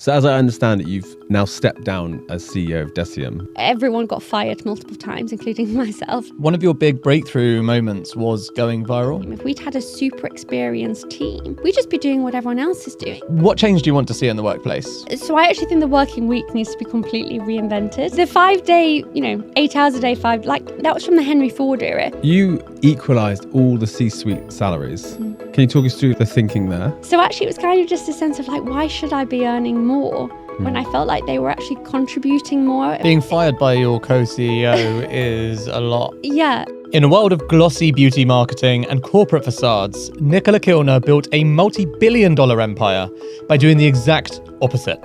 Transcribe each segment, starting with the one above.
So as I understand it, you've now stepped down as CEO of Deciem. Everyone got fired multiple times, including myself. One of your big breakthrough moments was going viral. If we'd had a super experienced team, we'd just be doing what everyone else is doing. What change do you want to see in the workplace? So I actually think the working week needs to be completely reinvented. The 5-day, 8 hours a day, that was from the Henry Ford era. You equalised all the C-suite salaries. Can you talk us through the thinking there? So actually it was kind of just a sense of why should I be earning more when I felt like they were actually contributing more? Being fired by your co-CEO is a lot. Yeah. In a world of glossy beauty marketing and corporate facades, Nicola Kilner built a multi-billion-dollar empire by doing the exact opposite.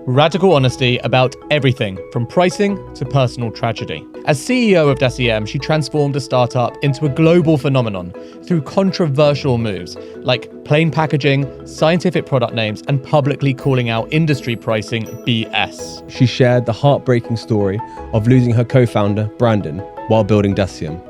Radical honesty about everything from pricing to personal tragedy. As CEO of Deciem, she transformed a startup into a global phenomenon through controversial moves like plain packaging, scientific product names, and publicly calling out industry pricing BS. She shared the heartbreaking story of losing her co-founder, Brandon, while building Deciem.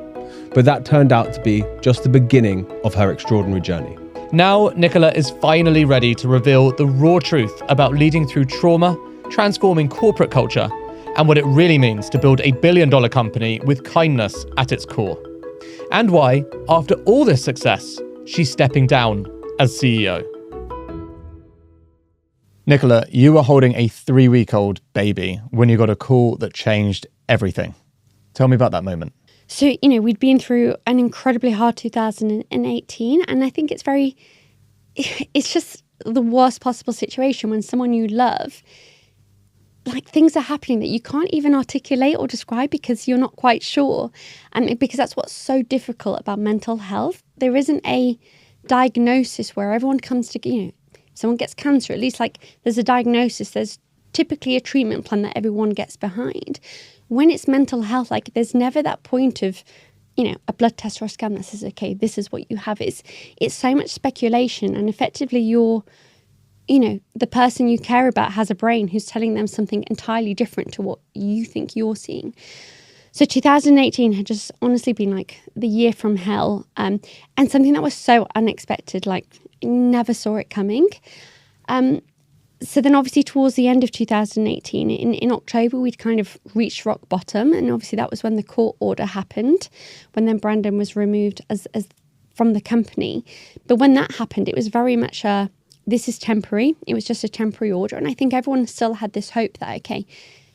But that turned out to be just the beginning of her extraordinary journey. Now, Nicola is finally ready to reveal the raw truth about leading through trauma, transforming corporate culture, and what it really means to build a billion-dollar company with kindness at its core. And why, after all this success, she's stepping down as CEO. Nicola, you were holding a 3-week-old baby when you got a call that changed everything. Tell me about that moment. So, we'd been through an incredibly hard 2018, and I think it's just the worst possible situation when someone you love, things are happening that you can't even articulate or describe because you're not quite sure. And because that's what's so difficult about mental health. There isn't a diagnosis where everyone comes to, someone gets cancer, at least there's a diagnosis, there's typically a treatment plan that everyone gets behind. When it's mental health, there's never that point of, a blood test or a scan that says, okay, this is what you have. It's so much speculation, and effectively you're, the person you care about has a brain who's telling them something entirely different to what you think you're seeing. So 2018 had just honestly been the year from hell, and something that was so unexpected, never saw it coming. So then obviously towards the end of 2018, in October, we'd kind of reached rock bottom. And obviously that was when the court order happened, when then Brandon was removed as from the company. But when that happened, it was very much this is temporary. It was just a temporary order. And I think everyone still had this hope that, okay,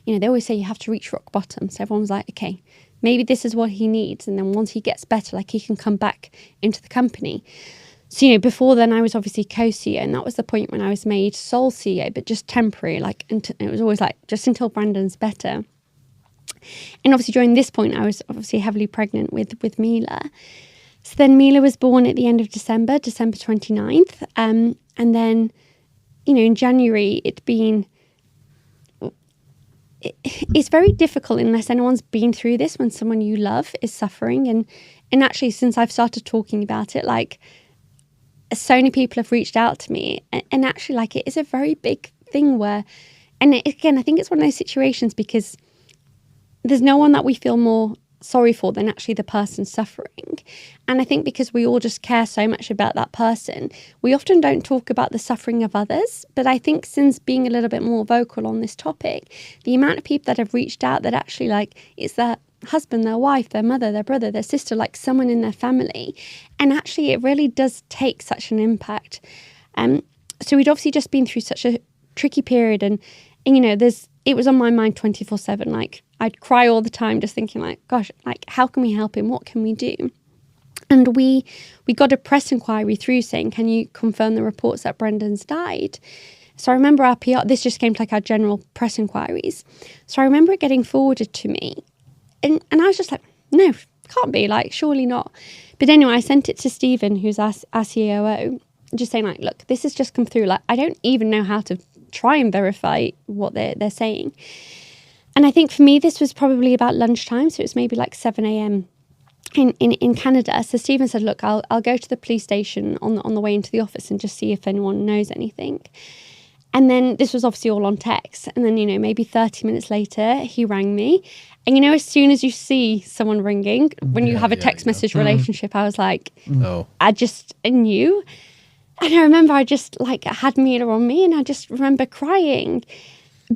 they always say you have to reach rock bottom. So everyone was like, okay, maybe this is what he needs. And then once he gets better, he can come back into the company. So, before then I was obviously co-CEO, and that was the point when I was made sole CEO, but just temporary, it was always just until Brandon's better. And obviously during this point, I was obviously heavily pregnant with Mila. So then Mila was born at the end of December 29th. And then, in January, it's very difficult unless anyone's been through this when someone you love is suffering. And actually, since I've started talking about it, so many people have reached out to me, and actually it is a very big thing where, and again, I think it's one of those situations because there's no one that we feel more sorry for than actually the person suffering. And I think because we all just care so much about that person, we often don't talk about the suffering of others. But I think since being a little bit more vocal on this topic, the amount of people that have reached out that actually it's that husband, their wife, their mother, their brother, their sister, someone in their family. And actually it really does take such an impact. So we'd obviously just been through such a tricky period, and it was on my mind 24/7. I'd cry all the time just thinking gosh, how can we help him? What can we do? And we got a press inquiry through saying, can you confirm the reports that Brendan's died? So I remember our PR, this just came to our general press inquiries. So I remember it getting forwarded to me. And I was just no, can't be, surely not. But anyway, I sent it to Stephen, who's our COO, just saying look, this has just come through. I don't even know how to try and verify what they're saying. And I think for me, this was probably about lunchtime. So it was maybe 7 a.m. in Canada. So Stephen said, look, I'll go to the police station on the way into the office and just see if anyone knows anything. And then this was obviously all on text. And then, maybe 30 minutes later, he rang me. And, as soon as you see someone ringing, when you have a text message relationship, I was no. I just knew. And I remember I just like had Mila on me, and I just remember crying,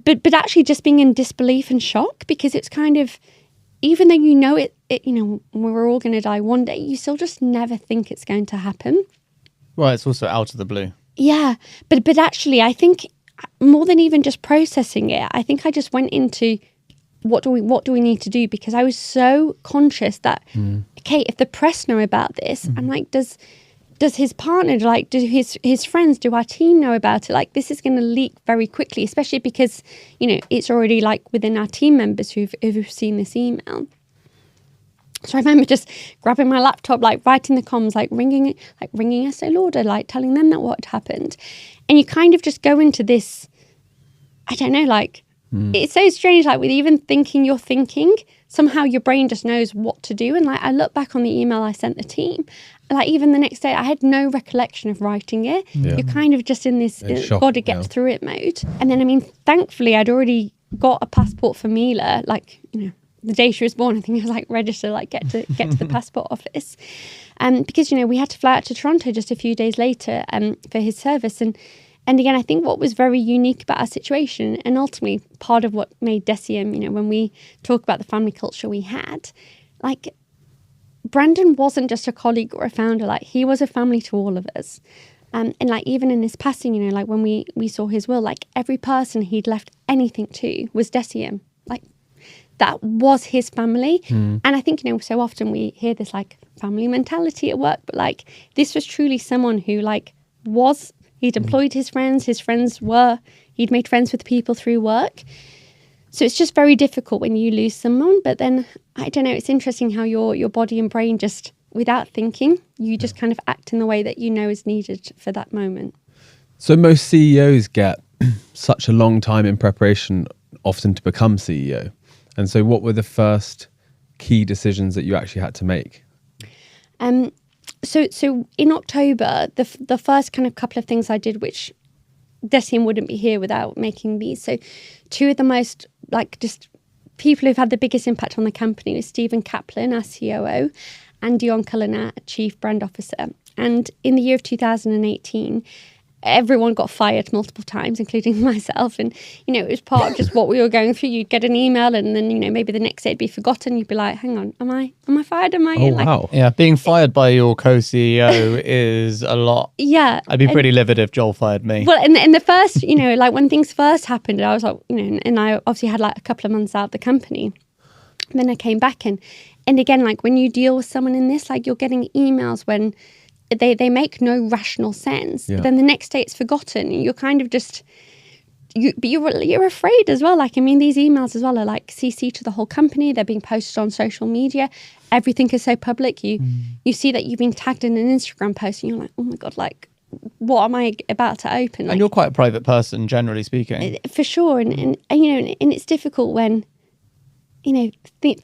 but actually just being in disbelief and shock, because it's kind of, even though you know it, we're all going to die one day, you still just never think it's going to happen. Well, it's also out of the blue. Yeah, but actually, I think more than even just processing it, I think I just went into what do we need to do, because I was so conscious that okay, if the press know about this, I'm like, does his partner, like, do his friends, do our team know about it? Like, this is going to leak very quickly, especially because it's already like within our team members who've seen this email. So I remember just grabbing my laptop, like writing the comms, like ringing SO Lauder, like telling them that what had happened. And you kind of just go into this, I don't know, like, it's so strange, like with even thinking you're thinking, somehow your brain just knows what to do. And like, I look back on the email I sent the team, like even the next day, I had no recollection of writing it. Yeah. You're kind of just in this got to get through it mode. And then, I mean, thankfully, I'd already got a passport for Mila, like, the day she was born. I think I was like registered, like get to the passport office, because we had to fly out to Toronto just a few days later for his service. And again, I think what was very unique about our situation, and ultimately part of what made Decium, when we talk about the family culture we had, like Brandon wasn't just a colleague or a founder, like he was a family to all of us. And like even in his passing, like when we saw his will, like every person he'd left anything to was Decium. Like that was his family. And I think, so often we hear this like family mentality at work, but like this was truly someone who like he'd employed his friends he'd made friends with people through work. So it's just very difficult when you lose someone. But then, I don't know, it's interesting how your body and brain just, without thinking, you just kind of act in the way that is needed for that moment. So most CEOs get such a long time in preparation, often to become CEO. And so what were the first key decisions that you actually had to make? So in October, the first kind of couple of things I did, which Decium wouldn't be here without making these. So two of the most like just people who've had the biggest impact on the company was Stephen Kaplan, our COO, and Nicola Kilner, Chief Brand Officer. And in the year of 2018, everyone got fired multiple times, including myself. And, it was part of just what we were going through. You'd get an email and then, maybe the next day it'd be forgotten. You'd be like, hang on, am I fired? Am I? Oh, wow. Yeah, being fired by your co-CEO is a lot. Yeah. I'd be pretty livid if Joel fired me. Well, in the first, like when things first happened, I was like, and I obviously had like a couple of months out of the company. And then I came back and again, like when you deal with someone in this, like you're getting emails when they make no rational sense. Yeah. But then the next day it's forgotten. You're kind of just, you're afraid as well. Like, I mean, these emails as well are like CC to the whole company. They're being posted on social media. Everything is so public. You see that you've been tagged in an Instagram post and you're like, oh my God, like, what am I about to open? Like, and you're quite a private person, generally speaking. For sure. And it's difficult when,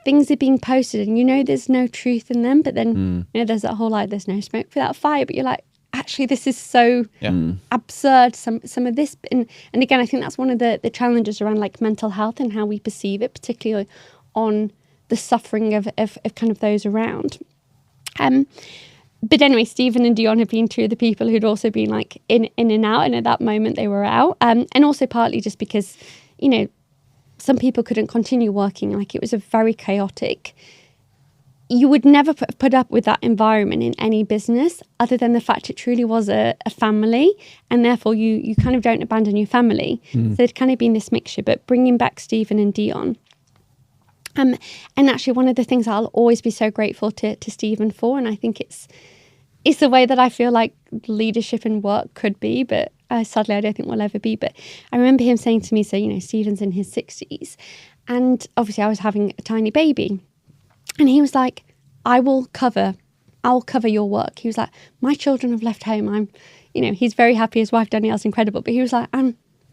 things are being posted and there's no truth in them, but then there's that whole like there's no smoke without fire, but you're like, actually this is so absurd, some of this, and again I think that's one of the challenges around like mental health and how we perceive it, particularly on the suffering of kind of those around. But anyway, Stephen and Dion have been two of the people who'd also been like in and out, and at that moment they were out, and also partly just because some people couldn't continue working. Like it was a very chaotic. You would never put up with that environment in any business, other than the fact it truly was a family, and therefore you kind of don't abandon your family. So there'd kind of been this mixture, but bringing back Stephen and Dion. And actually one of the things I'll always be so grateful to Stephen for, and I think it's the way that I feel like leadership and work could be, but sadly, I don't think we'll ever be. But I remember him saying to me, so, Stephen's in his 60s. And obviously I was having a tiny baby. And he was like, I'll cover your work. He was like, my children have left home. He's very happy. His wife, Danielle's incredible. But he was like,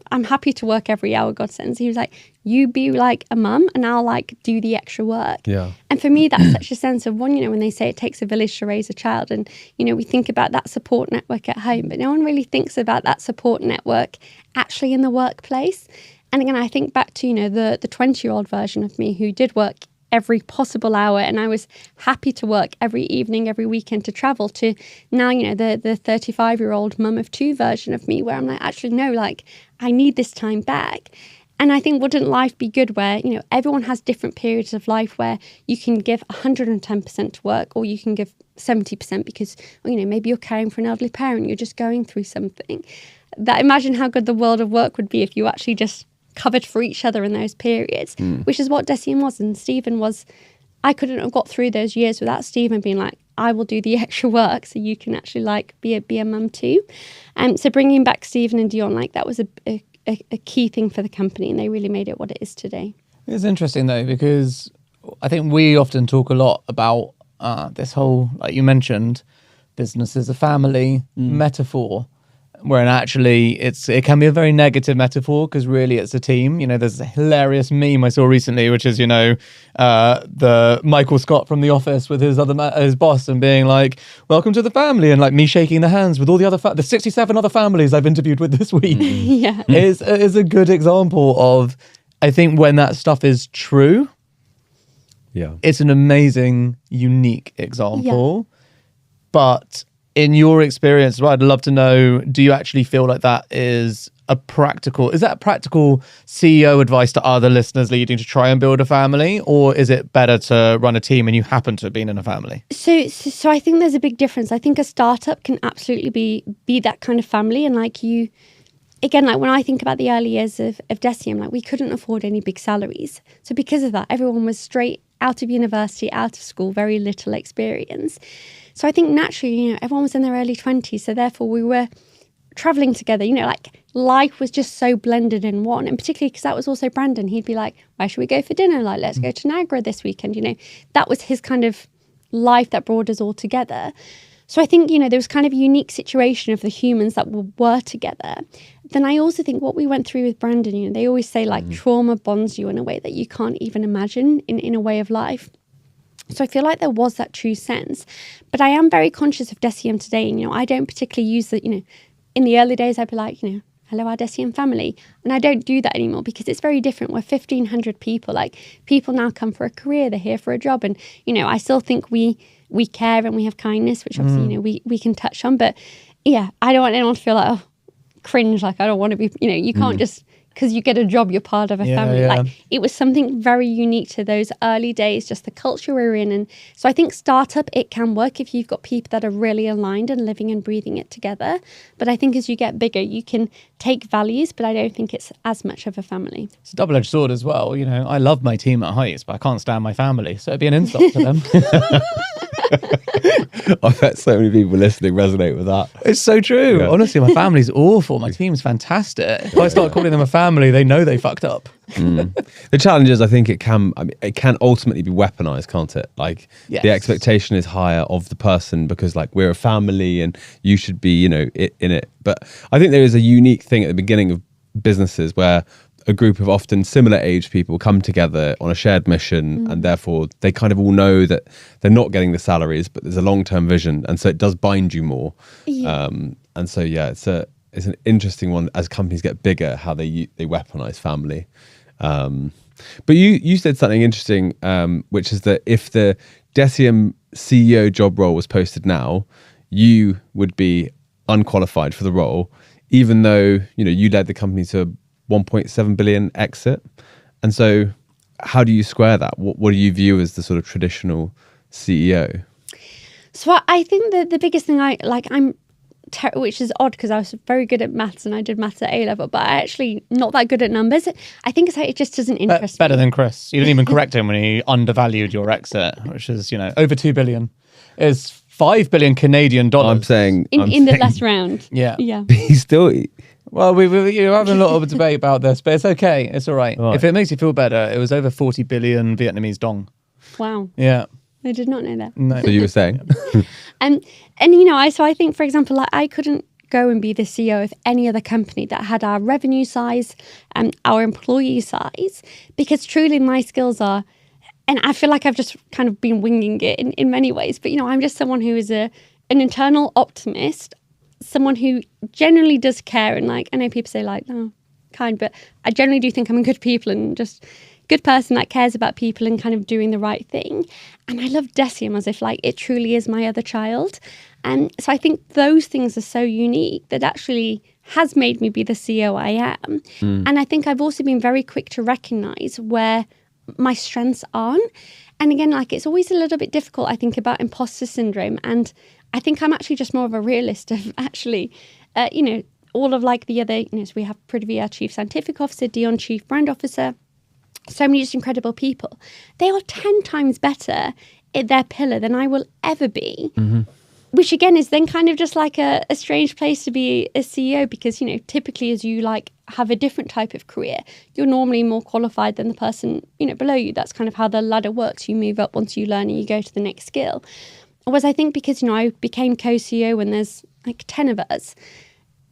I'm happy to work every hour God sends. He was like, you be like a mum and I'll like do the extra work. Yeah. And for me, that's such a sense of one, when they say it takes a village to raise a child, and, we think about that support network at home, but no one really thinks about that support network actually in the workplace. And again, I think back to, the 20-year-old version of me who did work every possible hour, and I was happy to work every evening, every weekend, to travel, to now, you know, the 35-year-old mum of two version of me, where I'm like, actually, no, like, I need this time back. And I think, wouldn't life be good where, you know, everyone has different periods of life where you can give 110% to work, or you can give 70% because, you know, maybe you're caring for an elderly parent, you're just going through something. That, imagine how good the world of work would be if you actually just covered for each other in those periods, which is what Decium was. And Stephen was, I couldn't have got through those years without Stephen being like, I will do the extra work so you can actually like be a mum too. So bringing back Stephen and Dion, like, that was a key thing for the company, and they really made it what it is today. It's interesting though, because I think we often talk a lot about this whole, like you mentioned, business as a family metaphor, where actually it can be a very negative metaphor, because really it's a team. You know, there's a hilarious meme I saw recently, which is, you know, the Michael Scott from The Office with his boss, and being like, welcome to the family, and like me shaking the hands with all the other the 67 other families I've interviewed with this week. Yeah. is a good example of, I think, when that stuff is true, it's an amazing, unique example. But in your experience, well, I'd love to know, do you actually feel like that is practical CEO advice to other listeners leading to try and build a family? Or is it better to run a team and you happen to have been in a family? So I think there's a big difference. I think a startup can absolutely be that kind of family. And like you, again, like when I think about the early years of Decium, like we couldn't afford any big salaries. So because of that, everyone was straight out of university, out of school, very little experience. So I think naturally, you know, everyone was in their early 20s. So therefore we were traveling together, you know, like life was just so blended in one. And particularly because that was also Brandon, he'd be like, where should we go for dinner? Like, let's go to Niagara this weekend. You know, that was his kind of life that brought us all together. So I think, you know, there was kind of a unique situation of the humans that were together. Then I also think what we went through with Brandon, you know, they always say like trauma bonds you in a way that you can't even imagine in a way of life. So I feel like there was that true sense. But I am very conscious of Decium today. And, you know, I don't particularly use the, you know, in the early days, I'd be like, you know, hello, our Decium family. And I don't do that anymore because it's very different. We're 1,500 people. Like, people now come for a career, they're here for a job. And, you know, I still think we care and we have kindness, which obviously, you know, we can touch on. But yeah, I don't want anyone to feel like, oh, cringe. Like, I don't want to be, you know, you can't just, because you get a job, you're part of a family. Yeah. Like, it was something very unique to those early days, just the culture we were in. And so I think startup, it can work if you've got people that are really aligned and living and breathing it together. But I think as you get bigger, you can take values, but I don't think it's as much of a family. It's a double-edged sword as well. You know, I love my team at Heights, but I can't stand my family. So it'd be an insult to them. I bet so many people listening resonate with that. It's so true. Yeah. Honestly, my family's awful. My team's fantastic. If I start calling them a family, they know they fucked up. The challenge is, I think it can ultimately be weaponized, can't it? Like, Yes. the expectation is higher of the person because, like, we're a family and you should be, you know, in it. But I think there is a unique thing at the beginning of businesses where a group of often similar age people come together on a shared mission, and therefore they kind of all know that they're not getting the salaries, but there's a long-term vision, and so it does bind you more. Yeah. And so yeah, it's an interesting one as companies get bigger, how they weaponize family. But you said something interesting, which is that if the Decium CEO job role was posted now, you would be unqualified for the role, even though, you know, you led the company to a 1.7 billion exit. And so how do you square that? What do you view as the sort of traditional CEO? So I think that the biggest thing which is odd because I was very good at maths and I did maths at A-level, but I actually not that good at numbers. I think it's like, it just doesn't interest me. Better than Chris. You didn't even correct him when he undervalued your exit, which is, you know, over 2 billion. Is 5 billion Canadian dollars. I'm saying In the last round. Yeah. he's still. Well, we're having a lot of debate about this, but it's okay. It's all right. Right. If it makes you feel better, it was over 40 billion Vietnamese dong. Wow. Yeah. I did not know that. No. So you were saying? And you know, I think, for example, like, I couldn't go and be the CEO of any other company that had our revenue size and our employee size, because truly my skills are, and I feel like I've just kind of been winging it in many ways, but, you know, I'm just someone who is an internal optimist, someone who generally does care, and like, I know people say like, oh, kind, but I generally do think I'm a good people and just good person that cares about people and kind of doing the right thing. And I love Decium as if like it truly is my other child. And so I think those things are so unique that actually has made me be the CEO I am. And I think I've also been very quick to recognize where my strengths aren't. And again, like it's always a little bit difficult, I think, about imposter syndrome. And I think I'm actually just more of a realist of actually, all of like the other, so we have Prithvi, our chief scientific officer, Dion, chief brand officer, so many just incredible people. They are 10 times better at their pillar than I will ever be. Which again is then kind of just like a strange place to be a CEO because, typically as you like have a different type of career, you're normally more qualified than the person, below you. That's kind of how the ladder works. You move up once you learn and you go to the next skill. Whereas I think because, I became co-CEO when there's like 10 of us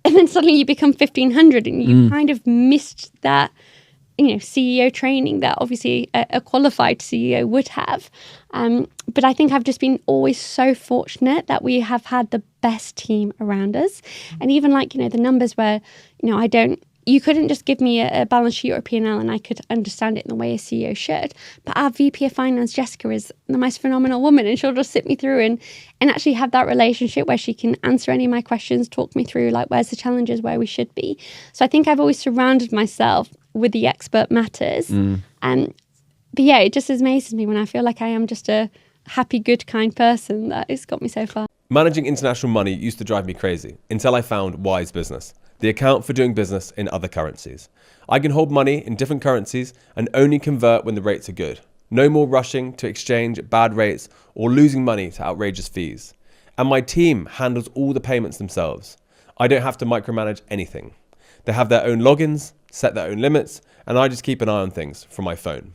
and then suddenly you become 1,500 and you kind of missed that, CEO training that obviously a qualified CEO would have. But I think I've just been always so fortunate that we have had the best team around us. And even like, the numbers where, you couldn't just give me a balance sheet or a P&L and I could understand it in the way a CEO should. But our VP of Finance, Jessica, is the most phenomenal woman and she'll just sit me through and actually have that relationship where she can answer any of my questions, talk me through like where's the challenges, where we should be. So I think I've always surrounded myself with the expert matters. But yeah, it just amazes me when I feel like I am just a happy, good, kind person that it's got me so far. Managing international money used to drive me crazy until I found Wise Business, the account for doing business in other currencies. I can hold money in different currencies and only convert when the rates are good. No more rushing to exchange at bad rates or losing money to outrageous fees. And my team handles all the payments themselves. I don't have to micromanage anything. They have their own logins, set their own limits, and I just keep an eye on things from my phone.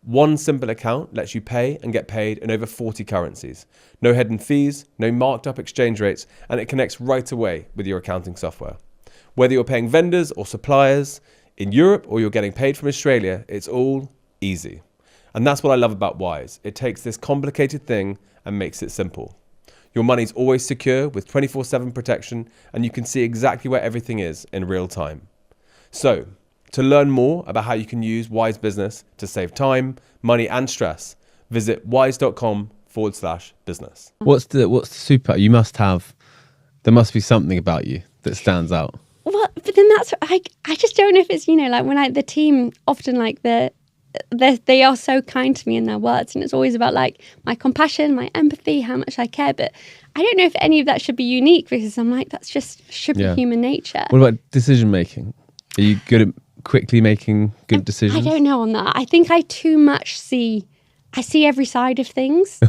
One simple account lets you pay and get paid in over 40 currencies. No hidden fees, no marked up exchange rates, and it connects right away with your accounting software. Whether you're paying vendors or suppliers in Europe or you're getting paid from Australia, it's all easy. And that's what I love about Wise. It takes this complicated thing and makes it simple. Your money's always secure with 24/7 protection and you can see exactly where everything is in real time. So, to learn more about how you can use Wise Business to save time, money and stress, visit wise.com/business. What's the super? You must have, there must be something about you that stands out. Well, but then that's, I just don't know if it's, like when the team often like they are so kind to me in their words and it's always about like my compassion, my empathy, how much I care. But I don't know if any of that should be unique because I'm like, that's just should be human nature. What about decision making? Are you good at quickly making good decisions? I don't know on that. I think I too much see every side of things,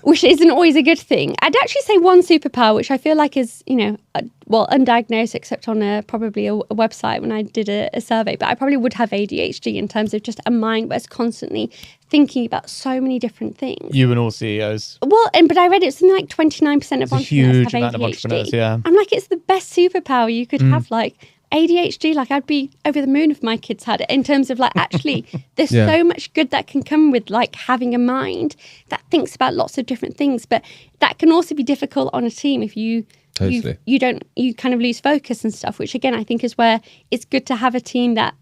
which isn't always a good thing. I'd actually say one superpower, which I feel like is, undiagnosed except on probably a website when I did a survey, but I probably would have ADHD in terms of just a mind where it's constantly thinking about so many different things. You and all CEOs. Well, but I read it's something like 29% of entrepreneurs huge have amount ADHD. of entrepreneurs, yeah. I'm like, it's the best superpower you could have, like ADHD. Like I'd be over the moon if my kids had it in terms of like, actually, there's so much good that can come with like having a mind that thinks about lots of different things, but that can also be difficult on a team if you kind of lose focus and stuff, which again, I think is where it's good to have a team that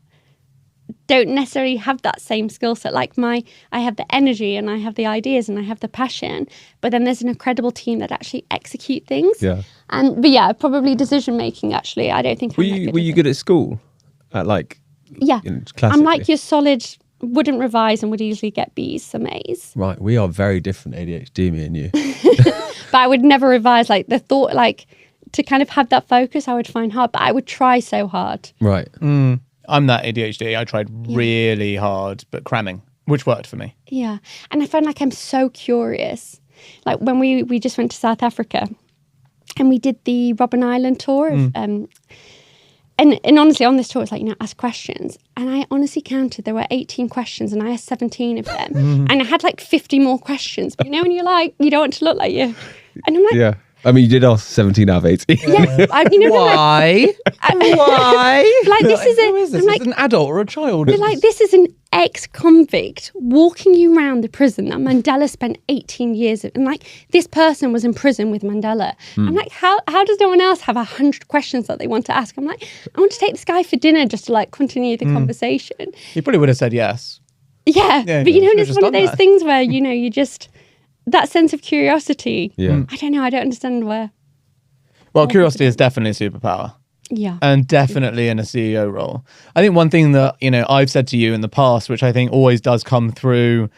don't necessarily have that same skill set. Like I have the energy and I have the ideas and I have the passion, but then there's an incredible team that actually execute things. Yeah. But yeah, probably decision making. Actually, I don't think. Were you good at school? At like I'm like your solid. Wouldn't revise and would easily get B's, some A's. Right, we are very different, ADHD, me and you. But I would never revise. Like the thought, like to kind of have that focus, I would find hard. But I would try so hard. Right. I'm that ADHD. I tried really hard, but cramming, which worked for me. Yeah. And I find like I'm so curious. Like when we just went to South Africa and we did the Robben Island tour. And honestly, on this tour, it's like, ask questions. And I honestly counted, there were 18 questions and I asked 17 of them. And I had like 50 more questions. But when you're like, you don't want to look like you. And I'm like, yeah. I mean, you did ask 17 out of 18. Yeah. Why? Why? Like, this is Who is this? Is it an adult or a child? But like, this is an ex-convict walking you around the prison that Mandela spent 18 years in. And like, this person was in prison with Mandela. I'm like, how does no one else have 100 questions that they want to ask? I'm like, I want to take this guy for dinner just to like continue the conversation. He probably would have said yes. Yeah, Yeah, but you know, should've it's just one of done those that. things where, you know, you just, that sense of curiosity. Yeah. I don't know, I don't understand where. Well, curiosity is definitely a superpower. Yeah. And definitely in a CEO role. I think one thing that, you know, I've said to you in the past, which I think always does come through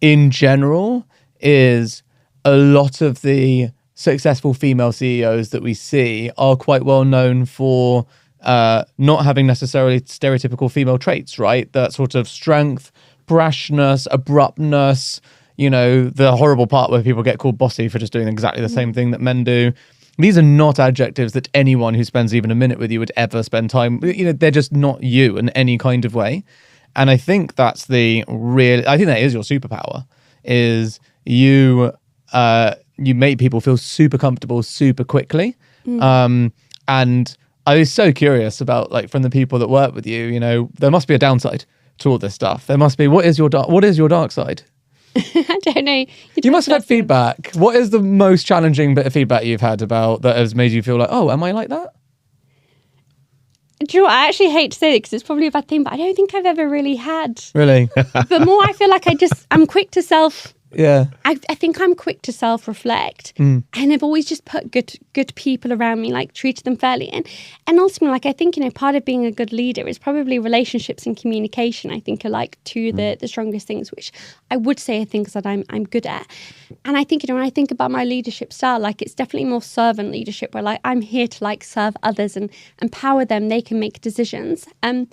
in general, is a lot of the successful female CEOs that we see are quite well known for not having necessarily stereotypical female traits, right? That sort of strength, brashness, abruptness, you know, the horrible part where people get called bossy for just doing exactly the same thing that men do. These are not adjectives that anyone who spends even a minute with you would ever spend time. You know, they're just not you in any kind of way. And I think that's I think that is your superpower, is you make people feel super comfortable super quickly. And I was so curious about, like, from the people that work with you, you know, there must be a downside to all this stuff. There must be, what is your dark side? I don't know. You must have had feedback. What is the most challenging bit of feedback you've had about that has made you feel like, oh, am I like that? Do you know what? I actually hate to say it because it's probably a bad thing, but I don't think I've ever really had. Really? But more, I feel like I'm quick to Yeah. I think I'm quick to self-reflect, and I've always just put good people around me, like treated them fairly, and ultimately, like, I think, you know, part of being a good leader is probably relationships and communication. I think are like two of the strongest things, which I would say are things that I'm good at. And I think, you know, when I think about my leadership style, like, it's definitely more servant leadership, where, like, I'm here to, like, serve others and empower them. They can make decisions. And,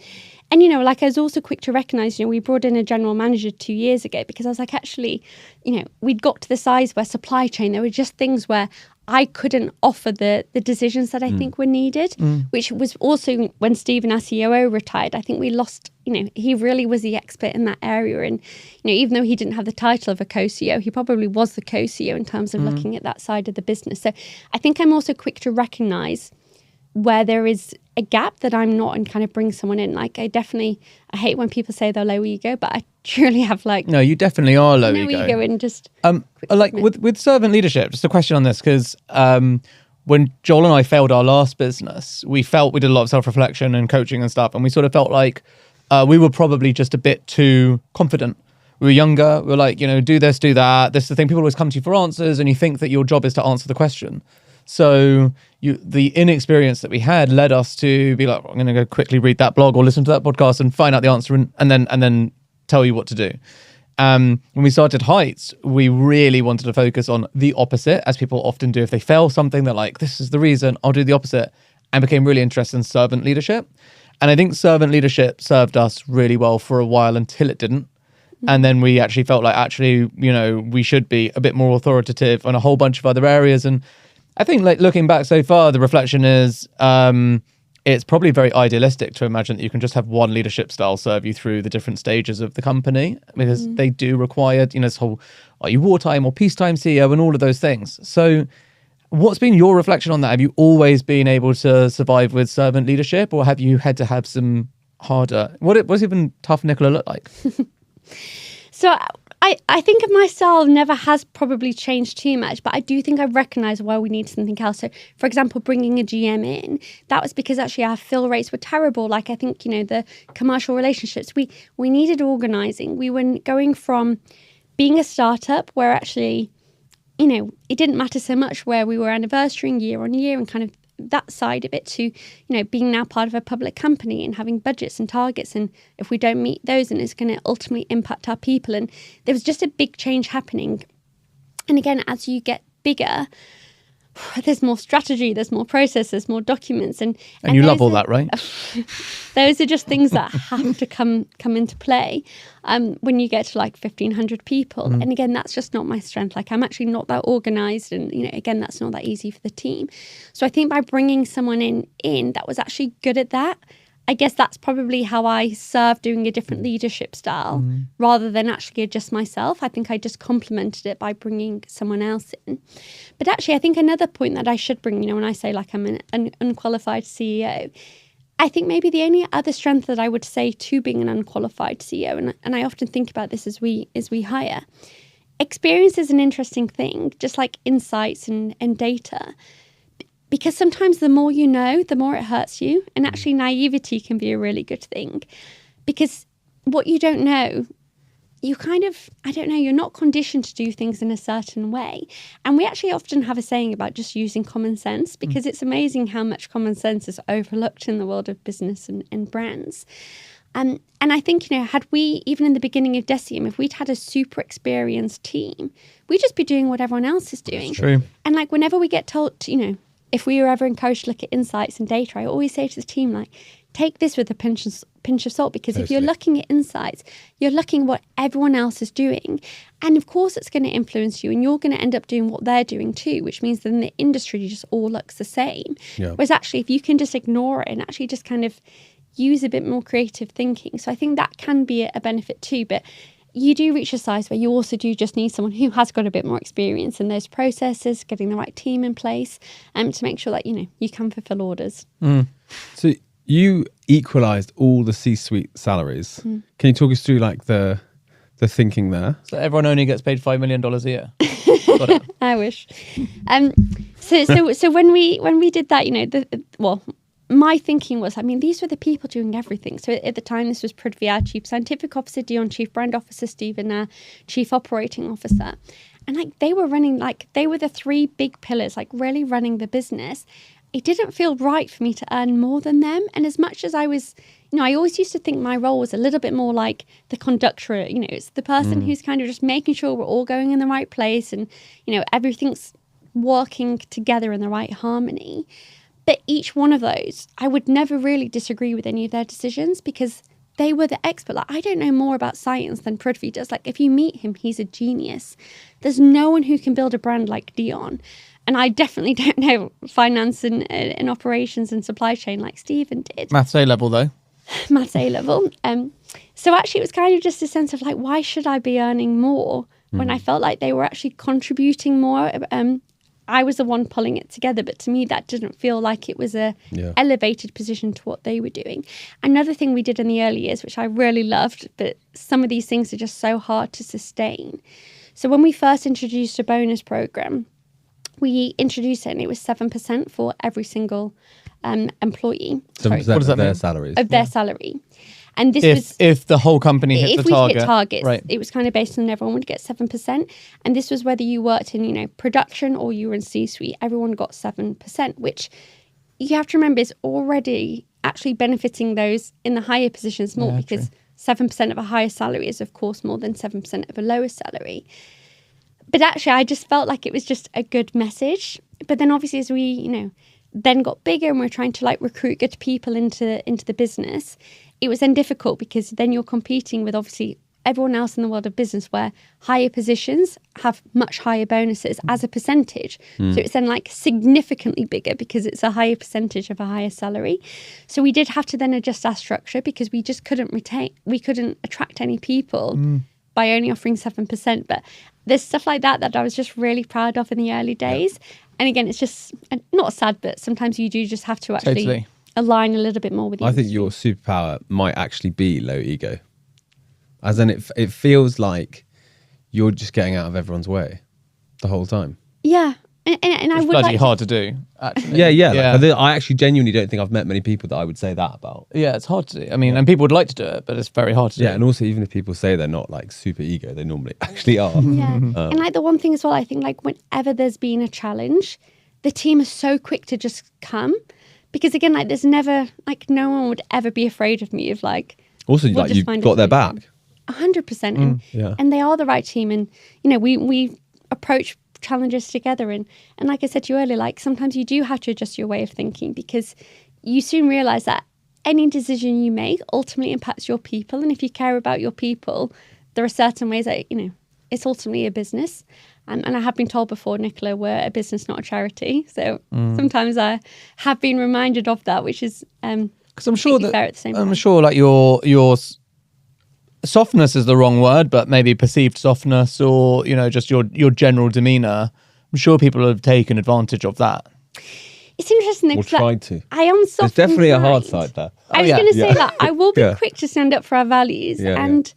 you know, like, I was also quick to recognize, you know, we brought in a general manager 2 years ago because I was like, actually, you know, we'd got to the size where supply chain, there were just things where I couldn't offer the decisions that I think were needed, which was also when Stephen, our COO, retired. I think we lost, you know, he really was the expert in that area. And, you know, even though he didn't have the title of a co-CEO, he probably was the co-CEO in terms of looking at that side of the business. So I think I'm also quick to recognize where there is a gap that I'm not and kind of bring someone in. Like, I hate when people say they're low ego, but I truly have, like, No, you definitely are low no ego and just like with servant leadership, just a question on this, because when Joel and I failed our last business, we did a lot of self-reflection and coaching and stuff, and we sort of felt like we were probably just a bit too confident. We were younger, we were like, you know, do this, do that. This is the thing, people always come to you for answers, and you think that your job is to answer the question. So the inexperience that we had led us to be like, I'm going to go quickly read that blog or listen to that podcast and find out the answer and then tell you what to do. When we started Heights, we really wanted to focus on the opposite, as people often do. If they fail something, they're like, this is the reason, I'll do the opposite, and became really interested in servant leadership. And I think servant leadership served us really well for a while until it didn't. And then we actually felt like, you know, we should be a bit more authoritative on a whole bunch of other areas. And I think, like, looking back so far, the reflection is it's probably very idealistic to imagine that you can just have one leadership style serve you through the different stages of the company, because they do require, you know, this whole, are you wartime or peacetime CEO and all of those things. So what's been your reflection on that? Have you always been able to survive with servant leadership, or have you had to have some harder, what's even tough Nicola look like? So I think of my style never has probably changed too much, but I do think I recognise why we need something else. So, for example, bringing a GM in, that was because actually our fill rates were terrible. Like, I think, you know, the commercial relationships, we needed organising. We were going from being a startup where actually, you know, it didn't matter so much where we were anniversarying year on year and kind of that side of it, to, you know, being now part of a public company and having budgets and targets, and if we don't meet those, then it's going to ultimately impact our people. And there was just a big change happening. And again, as you get bigger, there's more strategy, there's more process, there's more documents, and you love all that, right? Those are just things that have to come into play when you get to like 1,500 people. And again, that's just not my strength. Like, I'm actually not that organized, and, you know, again, that's not that easy for the team. So I think by bringing someone in that was actually good at that, I guess that's probably how I serve, doing a different leadership style rather than actually adjust myself. I think I just complemented it by bringing someone else in. But actually, I think another point that I should bring, you know, when I say like I'm an unqualified CEO, I think maybe the only other strength that I would say to being an unqualified CEO, and I often think about this as we hire, experience is an interesting thing, just like insights and data. Because sometimes the more you know, the more it hurts you. And actually, naivety can be a really good thing. Because what you don't know, you kind of, I don't know, you're not conditioned to do things in a certain way. And we actually often have a saying about just using common sense, because it's amazing how much common sense is overlooked in the world of business and brands. And I think, had we, even in the beginning of Decium, if we'd had a super experienced team, we'd just be doing what everyone else is doing. That's true. And like whenever we get told, if we were ever encouraged to look at insights and data, I always say to the team, like, take this with a pinch of salt, because if you're looking at insights, you're looking at what everyone else is doing. And of course, it's going to influence you, and you're going to end up doing what they're doing too, which means then the industry just all looks the same. Yeah. Whereas actually, if you can just ignore it and actually just kind of use a bit more creative thinking. So I think that can be a benefit too. But you do reach a size where you also do just need someone who has got a bit more experience in those processes, getting the right team in place, to make sure that, you can fulfill orders. So you equalised all the C-suite salaries. Can you talk us through like the thinking there? So everyone only gets paid $5 million a year. Got it. I wish. So when we did that, my thinking was, these were the people doing everything. So at the time, this was Prithvi, our Chief Scientific Officer, Dion, Chief Brand Officer, Stephen, our Chief Operating Officer. And they were running, they were the three big pillars, really running the business. It didn't feel right for me to earn more than them. And as much as I was, I always used to think my role was a little bit more like the conductor, it's the person who's kind of just making sure we're all going in the right place and, everything's working together in the right harmony. But each one of those, I would never really disagree with any of their decisions, because they were the expert. I don't know more about science than Prithvi does. If you meet him, he's a genius. There's no one who can build a brand like Dion. And I definitely don't know finance and operations and supply chain like Stephen did. Maths A level, though. Maths A level. So actually, it was kind of just a sense of why should I be earning more when I felt like they were actually contributing more? I was the one pulling it together, but to me, that didn't feel like it was a elevated position to what they were doing. Another thing we did in the early years, which I really loved, but some of these things are just so hard to sustain. So when we first introduced a bonus program, we introduced it and it was 7% for every single employee. 7% of their salaries. Of their salary. And this was if the whole company hit the target. If we hit targets, right. It was kind of based on everyone would get 7%. And this was whether you worked in, production or you were in C-suite, everyone got 7%, which you have to remember is already actually benefiting those in the higher positions more, because 7% of a higher salary is, of course, more than 7% of a lower salary. But actually, I just felt like it was just a good message. But then obviously, as we, then got bigger and we're trying to recruit good people into the business, it was then difficult, because then you're competing with obviously everyone else in the world of business, where higher positions have much higher bonuses as a percentage. So it's then significantly bigger because it's a higher percentage of a higher salary. So we did have to then adjust our structure, because we just couldn't attract any people by only offering 7%. But there's stuff like that I was just really proud of in the early days. And again, it's just not sad, but sometimes you do just have to actually align a little bit more with you. I think your superpower might actually be low ego. As in, it feels like you're just getting out of everyone's way the whole time. Yeah. And I It's would bloody hard to do, actually. Yeah. I actually genuinely don't think I've met many people that I would say that about. Yeah, it's hard to do. And people would like to do it, but it's very hard to do. Yeah, and also even if people say they're not super ego, they normally actually are. Yeah. And the one thing as well, I think whenever there's been a challenge, the team is so quick to just come. Because again, there's never, no one would ever be afraid of me Also, you've got their back. 100%. And they are the right team. And, we approach challenges together. And like I said to you earlier, sometimes you do have to adjust your way of thinking, because you soon realize that any decision you make ultimately impacts your people. And if you care about your people, there are certain ways that, it's ultimately a business. And I have been told before, Nicola, we're a business, not a charity. So sometimes I have been reminded of that, which is because I'm sure that fair at the same time. I'm sure your softness is the wrong word, but maybe perceived softness, or just your general demeanor. I'm sure people have taken advantage of that. It's interesting. Or tried to. I am soft. There's definitely a hard inside. side there. I was going to say that I will be quick to stand up for our values, and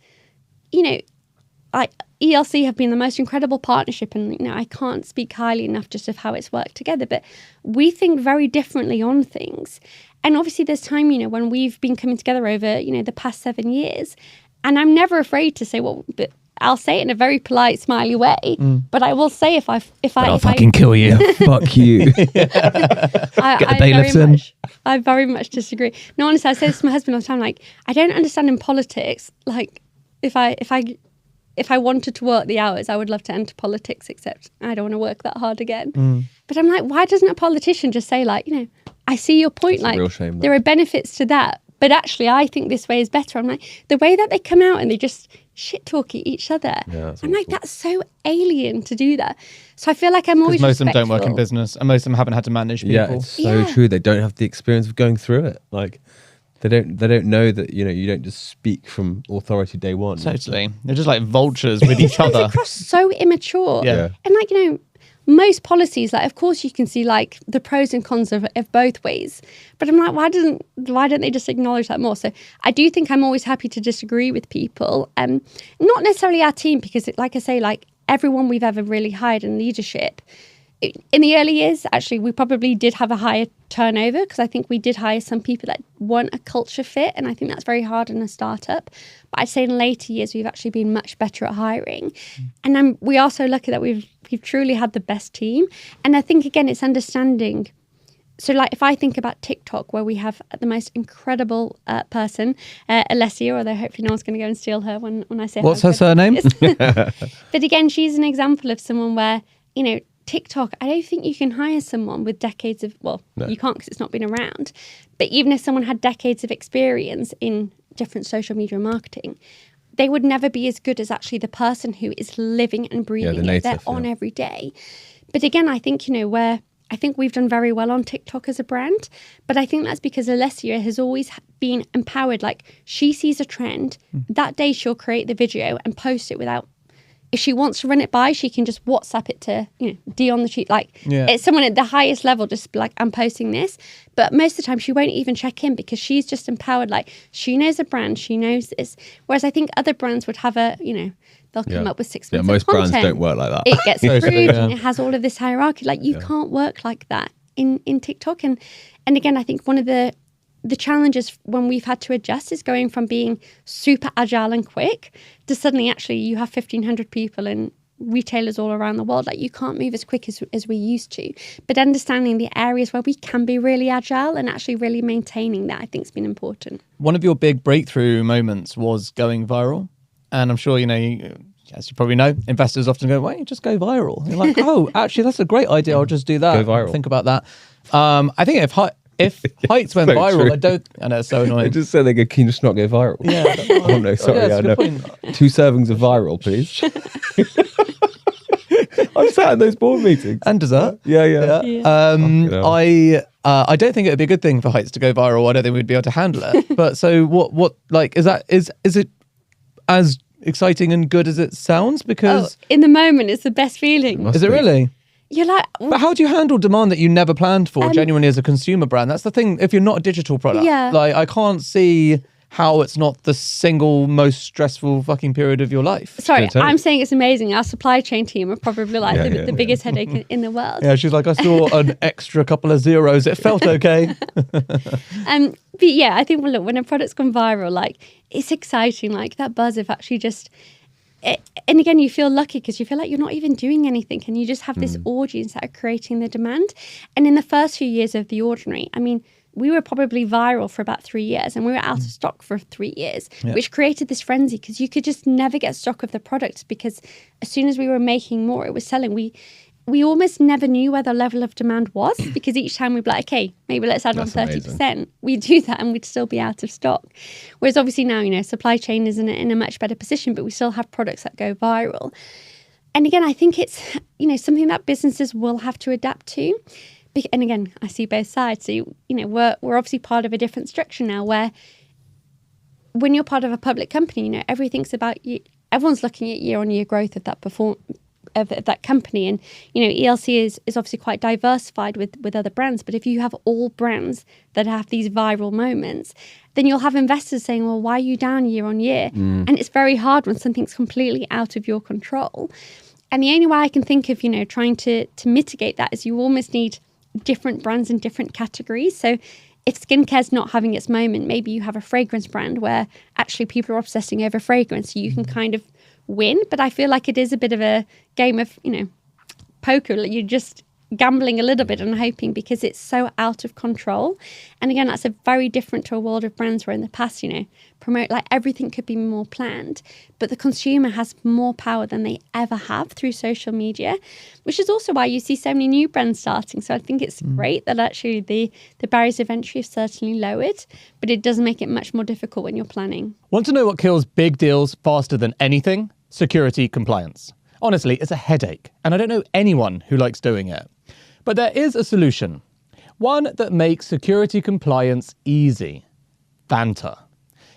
ELC have been the most incredible partnership, and I can't speak highly enough just of how it's worked together, but we think very differently on things. And obviously there's time, when we've been coming together over, the past 7 years, And I'm never afraid to say, well, but I'll say it in a very polite, smiley way. But I will say if I'll fucking kill you. Fuck you. Get the bailiffs in. I very much disagree. No, honestly, I say this to my husband all the time. Like, I don't understand in politics. Like, if I wanted to work the hours, I would love to enter politics. Except I don't want to work that hard again. But I'm like, why doesn't a politician just say, like, I see your point. It's like, a real shame, there are benefits to that. But actually, I think this way is better. I'm like, the way that they come out and they just shit talk at each other. Yeah, I'm like, that's so alien to do that. So I feel like I'm always Most of them don't work in respectful. business, and most of them haven't had to manage people. Yeah, it's so true. They don't have the experience of going through it. Like, they don't know that, you don't just speak from authority day one. Totally. They're just like vultures with each Comes other. across so immature. Yeah. And like, most policies, like, of course you can see like the pros and cons of both ways. But I'm like, why don't they just acknowledge that more? So I do think I'm always happy to disagree with people. Not necessarily our team, because like I say, like everyone we've ever really hired in leadership, in the early years, actually, we probably did have a higher turnover because I think we did hire some people that weren't a culture fit. And I think that's very hard in a startup. But I'd say in later years, we've actually been much better at hiring. And we are so lucky that we've truly had the best team. And I think, again, it's understanding. So like if I think about TikTok, where we have the most incredible person, Alessia, although hopefully no one's going to go and steal her when I say What's her surname? But again, she's an example of someone where, TikTok, I don't think you can hire someone with decades of, you can't because it's not been around. But even if someone had decades of experience in different social media marketing, they would never be as good as actually the person who is living and breathing it. They're on every day. But again, I think, I think we've done very well on TikTok as a brand, but I think that's because Alessia has always been empowered. Like, she sees a trend, that day she'll create the video and post it without, if she wants to run it by, she can just WhatsApp it to, D on the sheet. Like, it's someone at the highest level, just be like, I'm posting this. But most of the time she won't even check in because she's just empowered. Like, she knows a brand, she knows this. Whereas I think other brands would have they'll come up with 6 months most of content. brands don't work like that. It gets approved and it has all of this hierarchy. Like, you can't work like that in TikTok. And again, I think one of the challenges when we've had to adjust is going from being super agile and quick to suddenly actually you have 1,500 people and retailers all around the world. Like, you can't move as quick as we used to. But understanding the areas where we can be really agile and actually really maintaining that, I think, has been important. One of your big breakthrough moments was going viral. And I'm sure, as you probably know, investors often go, why don't you just go viral? And you're like, oh, actually, that's a great idea. I'll just do that. Go viral. Think about that. I think if Heights went So viral, true. I know, it's so annoying. They just said they go, can you just not go viral? Yeah. Oh no, sorry. that's a I good know. point. 2 servings of viral, please. I'm sat in those board meetings. And dessert. Yeah. I don't think it would be a good thing for Heights to go viral. I don't think we'd be able to handle it. But so what like is it as exciting and good as it sounds? Because in the moment, it's the best feeling. is it really? You're like, But how do you handle demand that you never planned for genuinely as a consumer brand? That's the thing. If you're not a digital product, like, I can't see how it's not the single most stressful fucking period of your life. sorry, I'm saying it's amazing. Our supply chain team are probably like the biggest headache in the world. Yeah, she's like, I saw an extra couple of zeros. It felt okay. But yeah, I think, look, when a product's gone viral, like, it's exciting. Like, that buzz of actually just... and again, you feel lucky because you feel like you're not even doing anything and you just have this orgy instead of creating the demand. And in the first few years of The Ordinary, I mean, we were probably viral for about 3 years and we were out of stock for 3 years, which created this frenzy because you could just never get stock of the products because as soon as we were making more, it was selling. We almost never knew where the level of demand was because each time we'd be like, okay, maybe let's add on 30%. We'd do that and we'd still be out of stock. Whereas obviously now, supply chain is in a much better position, but we still have products that go viral. And again, I think it's, something that businesses will have to adapt to. And again, I see both sides. So, we're obviously part of a different structure now where when you're part of a public company, everything's about you. Everyone's looking at year-on-year growth of that of that company, and ELC is obviously quite diversified with other brands. But if you have all brands that have these viral moments, then you'll have investors saying, well, why are you down year on year? And it's very hard when something's completely out of your control. And the only way I can think of trying to mitigate that is you almost need different brands in different categories. So if skincare's not having its moment, maybe you have a fragrance brand where actually people are obsessing over fragrance. So you can kind of win. But I feel like it is a bit of a game of, poker. You're just gambling a little bit and hoping because it's so out of control. And again, that's a very different to a world of brands where in the past, promote like everything could be more planned, but the consumer has more power than they ever have through social media, which is also why you see so many new brands starting. So I think it's great that actually the barriers of entry have certainly lowered, but it does make it much more difficult when you're planning. Want to know what kills big deals faster than anything? Security compliance. Honestly, it's a headache, and I don't know anyone who likes doing it. But there is a solution. One that makes security compliance easy. Vanta.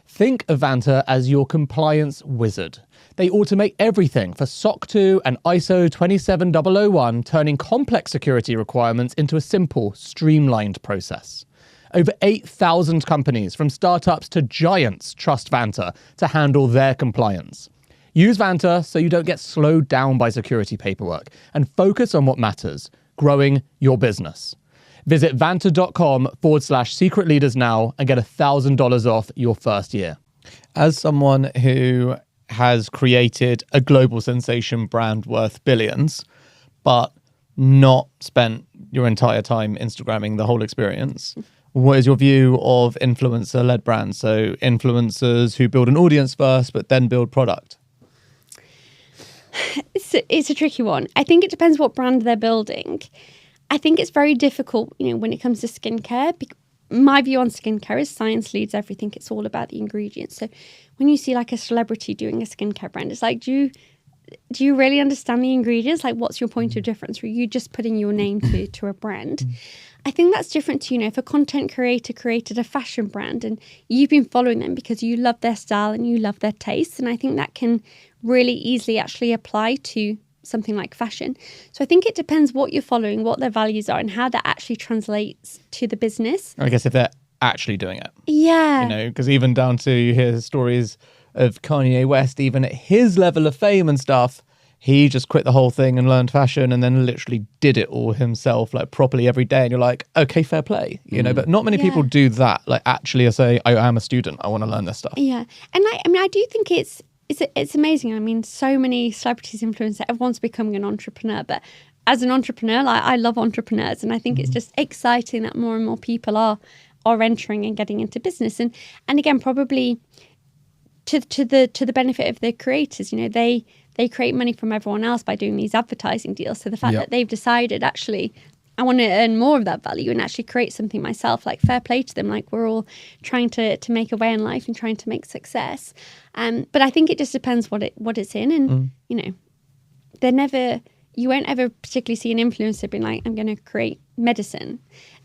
Think of Vanta as your compliance wizard. They automate everything for SOC 2 and ISO 27001, turning complex security requirements into a simple, streamlined process. Over 8,000 companies, from startups to giants, trust Vanta to handle their compliance. Use Vanta so you don't get slowed down by security paperwork and focus on what matters, growing your business. Visit vanta.com/secret leaders now and get $1,000 off your first year. As someone who has created a global sensation brand worth billions, but not spent your entire time Instagramming the whole experience, what is your view of influencer-led brands? So influencers who build an audience first, but then build product. It's a tricky one. I think it depends what brand they're building. I think it's very difficult, when it comes to skincare. My view on skincare is science leads everything. It's all about the ingredients. So when you see like a celebrity doing a skincare brand, it's like, do you really understand the ingredients? Like, what's your point of difference? Or are you just putting your name to a brand? I think that's different to, if a content creator created a fashion brand and you've been following them because you love their style and you love their taste. And I think that can really easily actually apply to something like fashion. So I think it depends what you're following, what their values are, and how that actually translates to the business. I guess if they're actually doing it. Yeah. Because even down to, you hear stories of Kanye West, even at his level of fame and stuff, he just quit the whole thing and learned fashion and then literally did it all himself, like properly every day. And you're like, okay, fair play, but not many people do that. Like actually say, I am a student, I want to learn this stuff. Yeah. And I do think it's amazing. I mean, so many celebrities, influencers, everyone's becoming an entrepreneur. But as an entrepreneur, I love entrepreneurs. And I think it's just exciting that more and more people are entering and getting into business. And again, probably to the benefit of the creators, they create money from everyone else by doing these advertising deals. So the fact that they've decided, actually, I want to earn more of that value and actually create something myself, like fair play to them. Like we're all trying to make a way in life and trying to make success. But I think it just depends what it's in. And, you won't ever particularly see an influencer being like, I'm going to create medicine.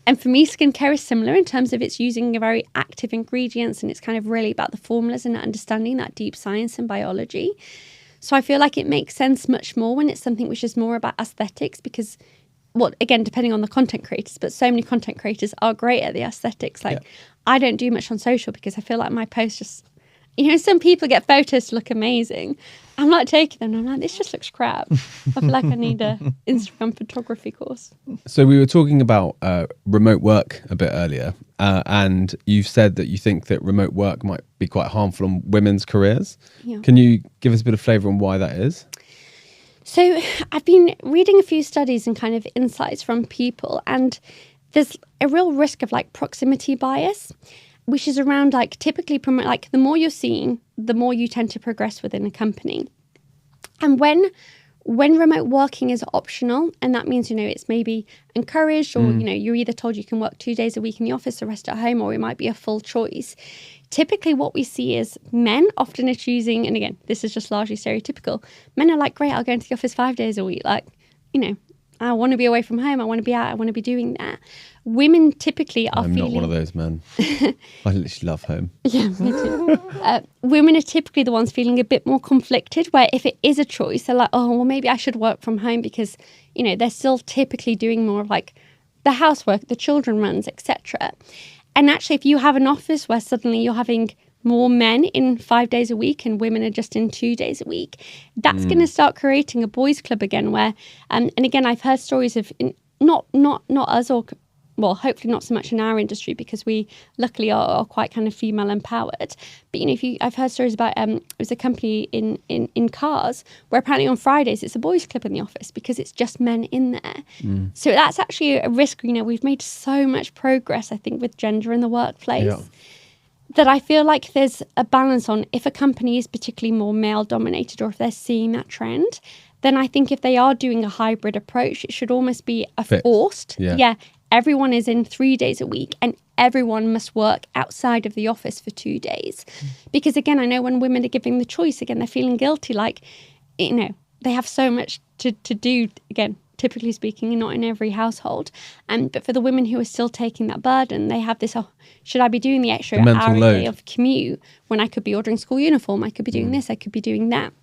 And for me, skincare is similar in terms of it's using a very active ingredients and it's kind of really about the formulas and understanding that deep science and biology. So I feel like it makes sense much more when it's something which is more about aesthetics because, well, again, depending on the content creators, but so many content creators are great at the aesthetics. Like I don't do much on social because I feel like my posts just, some people get photos to look amazing. I'm like taking them and I'm like, this just looks crap. I feel like I need a Instagram photography course. So we were talking about remote work a bit earlier, and you said that you think that remote work might be quite harmful on women's careers. Yeah. Can you give us a bit of flavour on why that is? So I've been reading a few studies and kind of insights from people, and there's a real risk of like proximity bias, which is around like typically like the more you're seeing, the more you tend to progress within a company. And when remote working is optional, and that means, it's maybe encouraged or, you're either told you can work 2 days a week in the office, the rest at home, or it might be a full choice. Typically what we see is men often are choosing, and again, this is just largely stereotypical, men are like, great, I'll go into the office 5 days a week. Like, I want to be away from home. I want to be out. I want to be doing that. Women typically are feeling... I'm not one of those men. I literally love home. Yeah, me too. Women are typically the ones feeling a bit more conflicted, where if it is a choice, they're like, oh, well, maybe I should work from home because, they're still typically doing more of like the housework, the children runs, etc. And actually, if you have an office where suddenly you're having more men in 5 days a week and women are just in 2 days a week, that's going to start creating a boys club again where, and again, I've heard stories of not us or well, hopefully not so much in our industry because we luckily are quite kind of female empowered. But, you know, I've heard stories about, it was a company in cars where apparently on Fridays it's a boys club in the office because it's just men in there. So that's actually a risk. You know, we've made so much progress, I think, with gender in the workplace that I feel like there's a balance on if a company is particularly more male dominated or if they're seeing that trend, then I think if they are doing a hybrid approach, it should almost be a forced. Everyone is in 3 days a week and everyone must work outside of the office for 2 days. Because again, I know when women are giving the choice, again, they're feeling guilty, like, you know, they have so much to do, again, typically speaking, not in every household. But for the women who are still taking that burden, they have this, should I be doing the extra hour a day of commute when I could be ordering school uniform? I could be doing this, I could be doing that.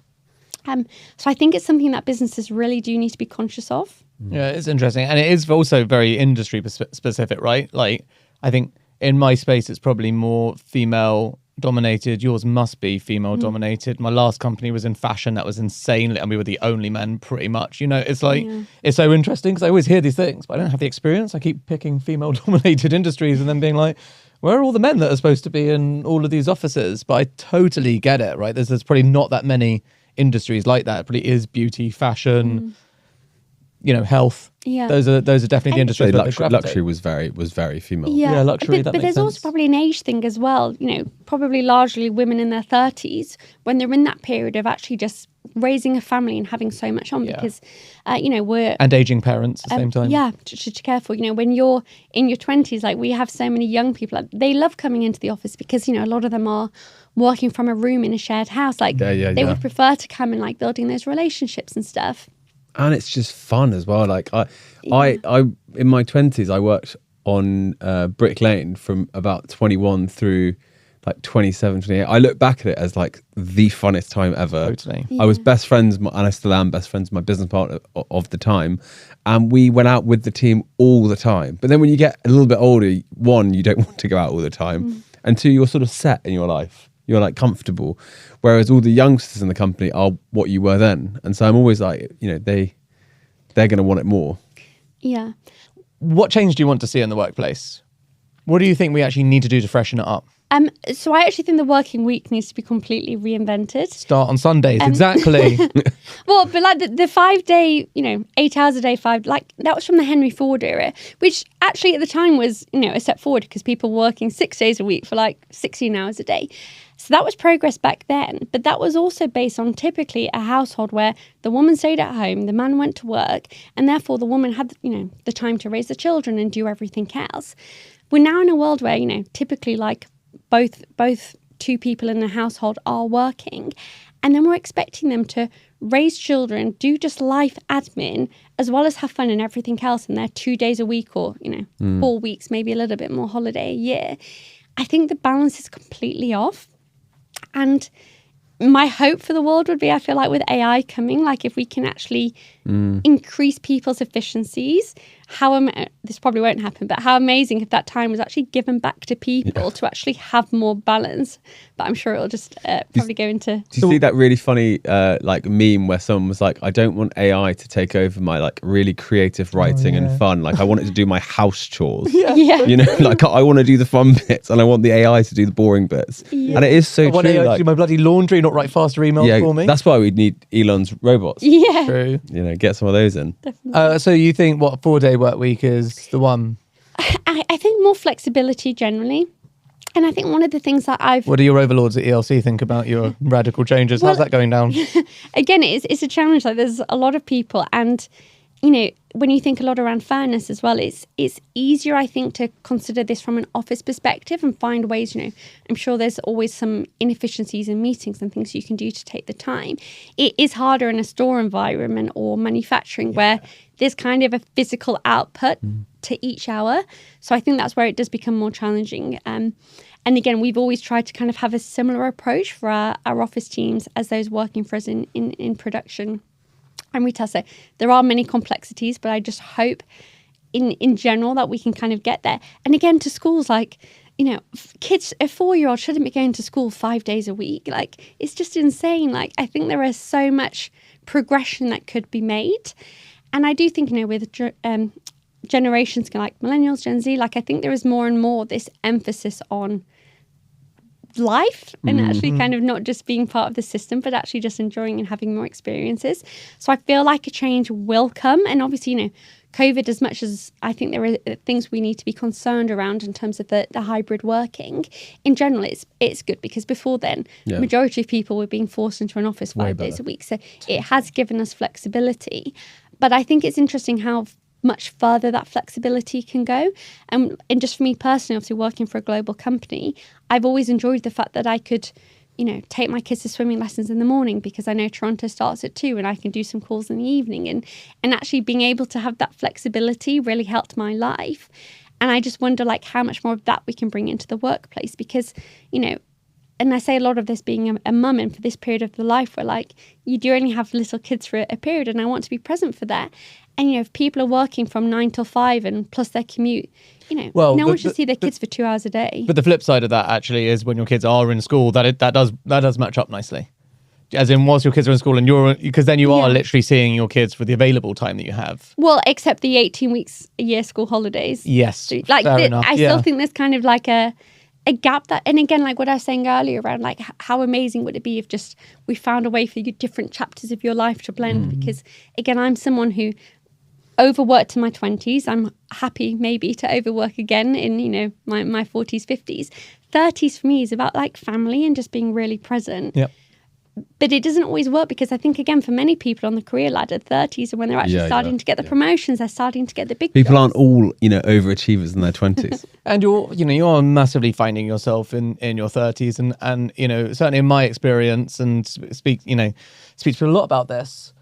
So I think it's something that businesses really do need to be conscious of. Yeah, it's interesting. And it is also very industry specific, right? Like, I think in my space, it's probably more female dominated. Yours must be female dominated. My last company was in fashion. That was insane. And we were the only men pretty much. You know, it's like, it's so interesting because I always hear these things, but I don't have the experience. I keep picking female dominated industries and then being like, where are all the men that are supposed to be in all of these offices? But I totally get it, right? There's probably not that many industries like that. It probably is beauty, fashion, you know, health. Yeah, those are definitely the industries. Luxury was very female. Yeah, luxury. But there's also probably an age thing as well. You know, probably largely women in their 30s when they're in that period of actually just raising a family and having so much on because, you know, we're and aging parents at the same time. Yeah, to careful. You know, when you're in your 20s, like we have so many young people, like, they love coming into the office because, you know, a lot of them are working from a room in a shared house. Like they would prefer to come and like building those relationships and stuff. And it's just fun as well. Like I in my 20s, I worked on Brick Lane from about 21 through like 27, 28. I look back at it as like the funnest time ever. Totally. I was best friends, and I still am best friends with my business partner of the time. And we went out with the team all the time. But then when you get a little bit older, one, you don't want to go out all the time. And two, you're sort of set in your life. You're like comfortable. Whereas all the youngsters in the company are what you were then. And so I'm always like, you know, they're going to want it more. Yeah. What change do you want to see in the workplace? What do you think we actually need to do to freshen it up? So I actually think the working week needs to be completely reinvented. Start on Sundays, exactly. Well, but like the 5 day, you know, 8 hours a day, like that was from the Henry Ford era, which actually at the time was, you know, a step forward because people were working 6 days a week for like 16 hours a day. So that was progress back then. But that was also based on typically a household where the woman stayed at home, the man went to work, and therefore the woman had, you know, the time to raise the children and do everything else. We're now in a world where, you know, typically like both two people in a household are working, and then we're expecting them to raise children, do just life admin, as well as have fun and everything else in their 2 days a week or, you know, 4 weeks, maybe a little bit more holiday a year. I think the balance is completely off. And my hope for the world would be, I feel like with AI coming, like if we can actually increase people's efficiencies, this probably won't happen, but how amazing if that time was actually given back to people to actually have more balance. But I'm sure it'll just probably go into... Do you see that really funny like meme where someone was like, I don't want AI to take over my like really creative writing and fun. Like I want it to do my house chores. You know, like I want to do the fun bits and I want the AI to do the boring bits. And it is so true. I want AI to do my bloody laundry, not write faster emails for me. That's why we need Elon's robots. Yeah. True. You know, get some of those in. So you think 4-day work week is the one? I think more flexibility generally. And I think one of the things that What do your overlords at ELC think about your radical changes? How's that going down? Again, it's a challenge. Like there's a lot of people, and you know, when you think a lot around fairness as well, it's easier, I think, to consider this from an office perspective and find ways, you know, I'm sure there's always some inefficiencies in meetings and things you can do to take the time. It is harder in a store environment or manufacturing where there's kind of a physical output to each hour. So I think that's where it does become more challenging. And again, we've always tried to kind of have a similar approach for our office teams as those working for us in production and retail. So there are many complexities, but I just hope in general that we can kind of get there. And again, to schools, like, you know, kids, a 4-year-old shouldn't be going to school 5 days a week. Like, it's just insane. Like, I think there is so much progression that could be made. And I do think, you know, with generations like millennials, Gen Z, like I think there is more and more this emphasis on life and actually kind of not just being part of the system, but actually just enjoying and having more experiences. So I feel like a change will come. And obviously, you know, COVID, as much as I think there are things we need to be concerned around in terms of the hybrid working, in general, it's good because before then, the majority of people were being forced into an office 5 days a week. So it has given us flexibility. But I think it's interesting how much further that flexibility can go. And just for me personally, obviously working for a global company, I've always enjoyed the fact that I could, you know, take my kids to swimming lessons in the morning because I know Toronto starts at 2 and I can do some calls in the evening. And actually being able to have that flexibility really helped my life. And I just wonder like how much more of that we can bring into the workplace because, you know, and I say a lot of this being a mum and for this period of the life where like you do only have little kids for a period and I want to be present for that. And, you know, if people are working from 9 till 5 and plus their commute, you know, no one should see their kids for 2 hours a day. But the flip side of that actually is when your kids are in school, that does match up nicely. As in, whilst your kids are in school and because then you are literally seeing your kids for the available time that you have. Well, except the 18 weeks a year school holidays. Yes, so, like I still think there's kind of like a gap that, and again, like what I was saying earlier around like how amazing would it be if just we found a way for you different chapters of your life to blend because again, I'm someone who overworked in my 20s. I'm happy maybe to overwork again in, you know, my 40s, 50s. 30s for me is about like family and just being really present. Yep. But it doesn't always work because I think, again, for many people on the career ladder, 30s are when they're actually starting to get the promotions. They're starting to get the big people jobs. aren't all, you know, overachievers in their 20s. And you are massively finding yourself in your 30s and you know, certainly in my experience and speak to a lot about this.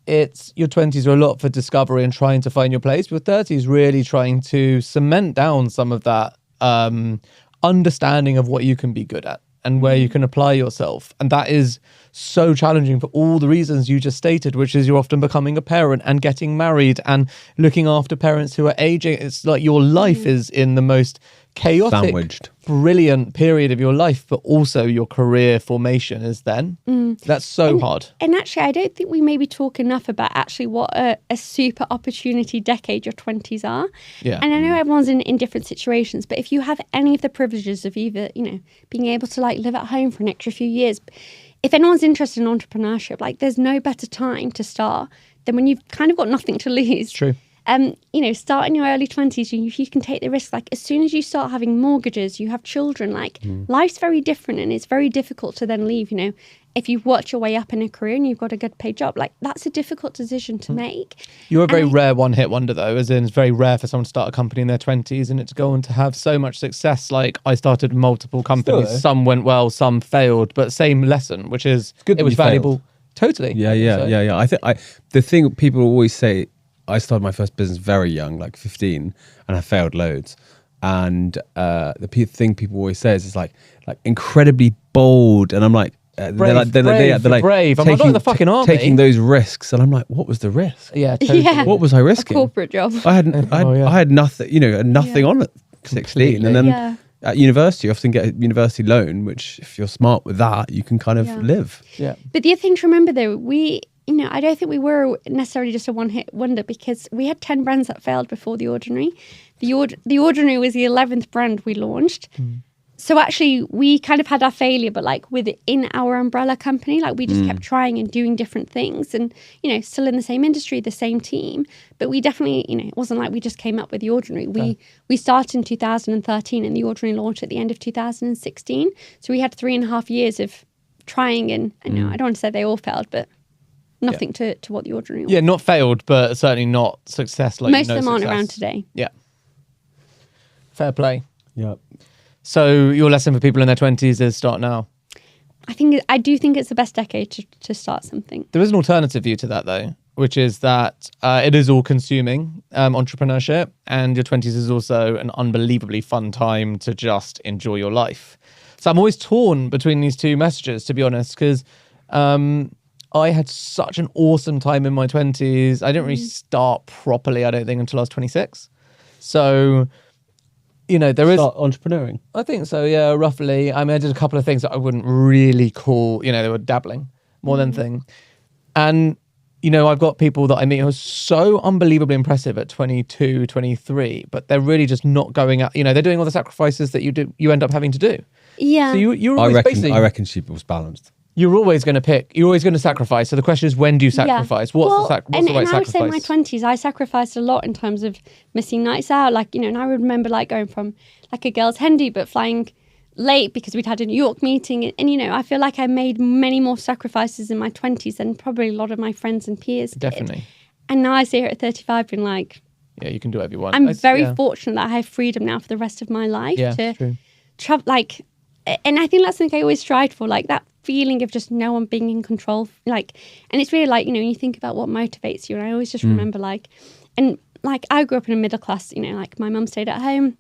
It's your 20s are a lot for discovery and trying to find your place. Your 30s really trying to cement down some of that understanding of what you can be good at and where you can apply yourself. And that is so challenging for all the reasons you just stated, which is you're often becoming a parent and getting married and looking after parents who are aging. It's like your life is in the most chaotic, Sandwiched. brilliant period of your life, but also your career formation is then. That's so hard. And actually, I don't think we maybe talk enough about actually what a super opportunity decade your 20s are. Yeah. And I know everyone's in different situations, but if you have any of the privileges of either, you know, being able to like live at home for an extra few years, if anyone's interested in entrepreneurship, like there's no better time to start than when you've kind of got nothing to lose. True. You know, start in your early 20s, you can take the risk. Like as soon as you start having mortgages, you have children, like life's very different and it's very difficult to then leave, you know. If you've worked your way up in a career and you've got a good paid job, like that's a difficult decision to make. You're a very rare one-hit wonder, though, as in it's very rare for someone to start a company in their 20s and it to go on to have so much success. Like I started multiple companies, Still, some went well, some failed, but same lesson, which is good it was that you valuable. failed. Totally. Yeah. I think the thing people always say, I started my first business very young, like 15, and I failed loads. And the thing people always say is it's like incredibly bold, and I'm like, brave. I'm not in the fucking army. Taking those risks, and I'm like, what was the risk? Yeah, totally. Yeah. What was I risking? A corporate job. I had nothing, you know, nothing on at 16, and then at university, you often get a university loan, which if you're smart with that, you can kind of live. Yeah. But the other thing to remember, though, you know, I don't think we were necessarily just a one-hit wonder because we had 10 brands that failed before The Ordinary. The Ordinary was the 11th brand we launched. So actually, we kind of had our failure, but like within our umbrella company, like we just kept trying and doing different things and, you know, still in the same industry, the same team. But we definitely, you know, it wasn't like we just came up with The Ordinary. We started in 2013 and The Ordinary launched at the end of 2016. So we had 3.5 years of trying and I know I don't want to say they all failed, but nothing to what The Ordinary was. Yeah, not failed, but certainly not success. Like most of them aren't around today. Yeah. Fair play. Yeah. So your lesson for people in their 20s is start now. I do think it's the best decade to start something. There is an alternative view to that, though, which is that it is all-consuming entrepreneurship, and your 20s is also an unbelievably fun time to just enjoy your life. So I'm always torn between these two messages, to be honest, because I had such an awesome time in my 20s. I didn't really start properly, I don't think, until I was 26. So, you know, there is... Start entrepreneuring? I think so, yeah, roughly. I mean, I did a couple of things that I wouldn't really call, you know, they were dabbling more than thing. And you know, I've got people that I meet who are so unbelievably impressive at 22, 23, but they're really just not going out. You know, they're doing all the sacrifices that you end up having to do. Yeah. So you're I always basically, reckon she was balanced. you're always going to pick, you're always going to sacrifice. So the question is, when do you sacrifice? What's the right and sacrifice? I would say in my 20s, I sacrificed a lot in terms of missing nights out. Like, you know, and I remember like going from like a girls' hendy, but flying late because we'd had a New York meeting. And, you know, I feel like I made many more sacrifices in my 20s than probably a lot of my friends and peers did. Definitely. And now I sit here at 35 being like, Yeah, you can do whatever you want. I'm very fortunate that I have freedom now for the rest of my life to travel. Like, and I think that's something I always strive for, like that feeling of just no one being in control. Like, and it's really like, you know, you think about what motivates you. And I always just remember like, and like I grew up in a middle class, you know, like my mum stayed at home.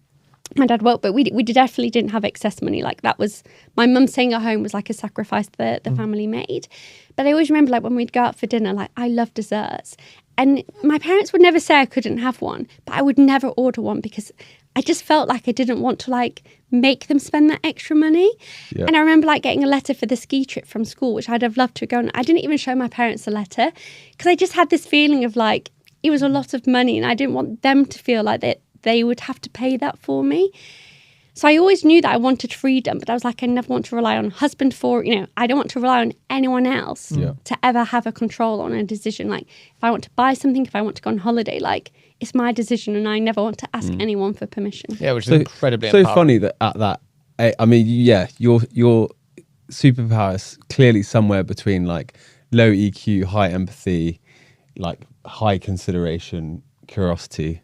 My dad worked, but we definitely didn't have excess money. Like that was, my mum staying at home was like a sacrifice that the family made. But I always remember like when we'd go out for dinner, like I love desserts. And my parents would never say I couldn't have one, but I would never order one because I just felt like I didn't want to like make them spend that extra money. Yeah. And I remember like getting a letter for the ski trip from school, which I'd have loved to go on. I didn't even show my parents the letter because I just had this feeling of like, it was a lot of money and I didn't want them to feel like that they would have to pay that for me. So I always knew that I wanted freedom, but I was like, I never want to rely on husband for, you know, I don't want to rely on anyone else to ever have a control on a decision. Like if I want to buy something, if I want to go on holiday, like it's my decision and I never want to ask anyone for permission. Yeah, which is incredibly so empowering. funny that at that, I mean, yeah, your superpower is clearly somewhere between like low EQ, high empathy, like high consideration, curiosity,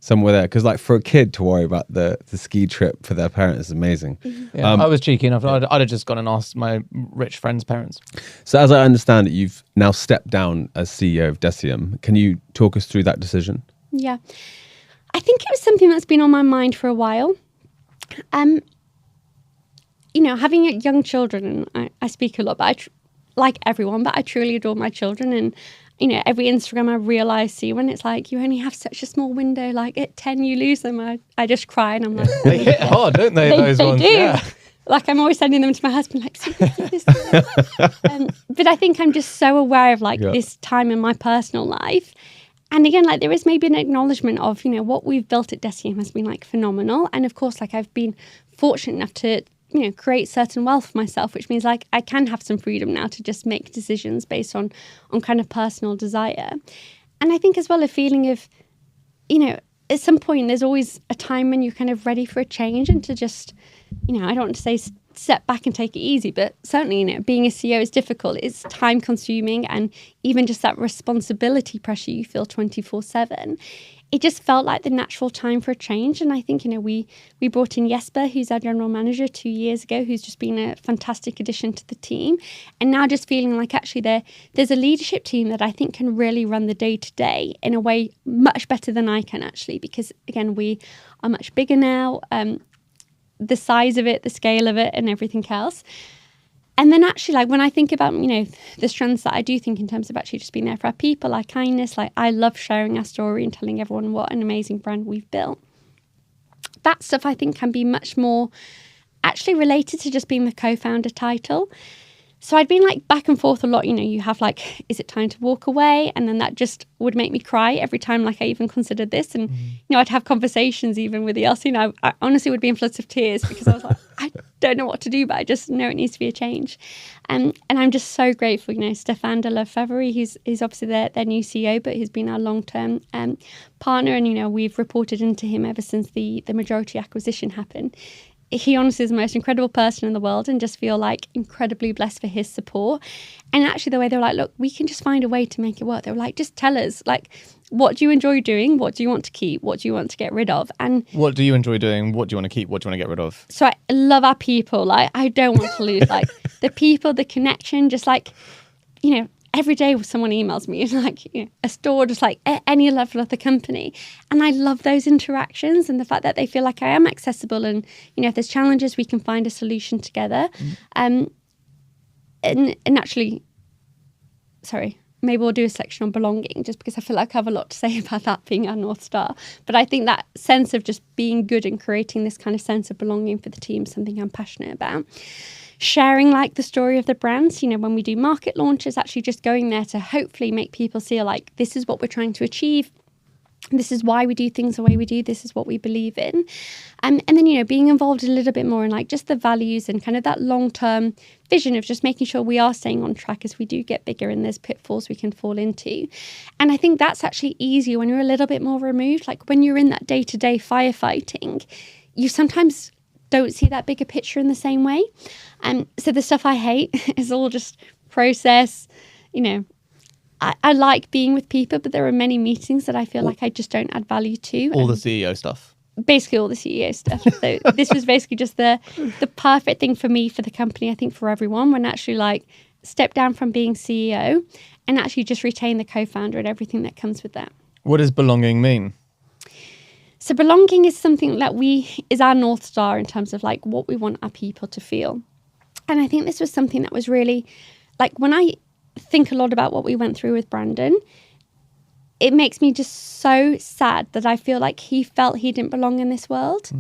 somewhere there. Because like for a kid to worry about the ski trip for their parents is amazing. Yeah, I was cheeky enough. I'd have just gone and asked my rich friend's parents. So as I understand it, you've now stepped down as CEO of Decium. Can you talk us through that decision? Yeah. I think it was something that's been on my mind for a while. You know, having young children, and I speak a lot, but like everyone, but I truly adore my children. And, you know, every Instagram I see when it's like, you only have such a small window, like at 10 you lose them. I just cry and I'm like... They hit hard, don't they, those ones? They do. Yeah. Like I'm always sending them to my husband, like, see this. But I think I'm just so aware of like this time in my personal life. And again, like there is maybe an acknowledgement of, you know, what we've built at Decium has been like phenomenal. And of course, like I've been fortunate enough to, you know, create certain wealth for myself, which means like I can have some freedom now to just make decisions based on kind of personal desire. And I think as well a feeling of, you know, at some point there's always a time when you're kind of ready for a change and to just, you know, I don't want to say step back and take it easy, but certainly, you know, being a CEO is difficult. It's time consuming and even just that responsibility pressure you feel 24/7. It just felt like the natural time for a change. And I think, you know, we brought in Jesper, who's our general manager 2 years ago, who's just been a fantastic addition to the team. And now just feeling like actually there's a leadership team that I think can really run the day-to-day in a way much better than I can actually, because again, we are much bigger now. The size of it, the scale of it and everything else. And then actually, like when I think about, you know, the strengths that I do think in terms of actually just being there for our people, our kindness, like I love sharing our story and telling everyone what an amazing brand we've built. That stuff I think can be much more actually related to just being the co-founder title. So I'd been like back and forth a lot, you know, you have like, is it time to walk away? And then that just would make me cry every time like I even considered this. And, you know, I'd have conversations even with the Elsie, you know, I honestly would be in floods of tears because I was like, I don't know what to do, but I just know it needs to be a change. And I'm just so grateful, you know, Stéphane de la Favre, he's obviously their new CEO, but he's been our long-term partner. And, you know, we've reported into him ever since the majority acquisition happened. He honestly is the most incredible person in the world and just feel like incredibly blessed for his support. And actually the way they were like, look, we can just find a way to make it work. They were like, just tell us, like, what do you enjoy doing? What do you want to keep? What do you want to get rid of? And what do you enjoy doing? What do you want to keep? What do you want to get rid of? So I love our people. Like, I don't want to lose like the people, the connection, just like, you know, every day someone emails me, like, you know, a store, just like at any level of the company. And I love those interactions and the fact that they feel like I am accessible and, you know, if there's challenges, we can find a solution together. And actually, sorry, maybe we'll do a section on belonging just because I feel like I have a lot to say about that being our North Star. But I think that sense of just being good and creating this kind of sense of belonging for the team is something I'm passionate about. sharing like the story of the brands. You know, when we do market launches, actually just going there to hopefully make people see like, this is what we're trying to achieve. This is why we do things the way we do. This is what we believe in. And then, you know, being involved a little bit more in like just the values and kind of that long-term vision of just making sure we are staying on track as we do get bigger and there's pitfalls we can fall into. And I think that's actually easier when you're a little bit more removed. Like when you're in that day-to-day firefighting, you sometimes don't see that bigger picture in the same way. So the stuff I hate is all just process, you know. I like being with people, but there are many meetings that I feel like I just don't add value to. All the CEO stuff. Basically all the CEO stuff. So this was basically just the perfect thing for me, for the company, I think for everyone, when actually like step down from being CEO and actually just retain the co-founder and everything that comes with that. What does belonging mean? So belonging is something that is our North Star in terms of like what we want our people to feel. And I think this was something that was really like when I think a lot about what we went through with Brandon, it makes me just so sad that I feel like he felt he didn't belong in this world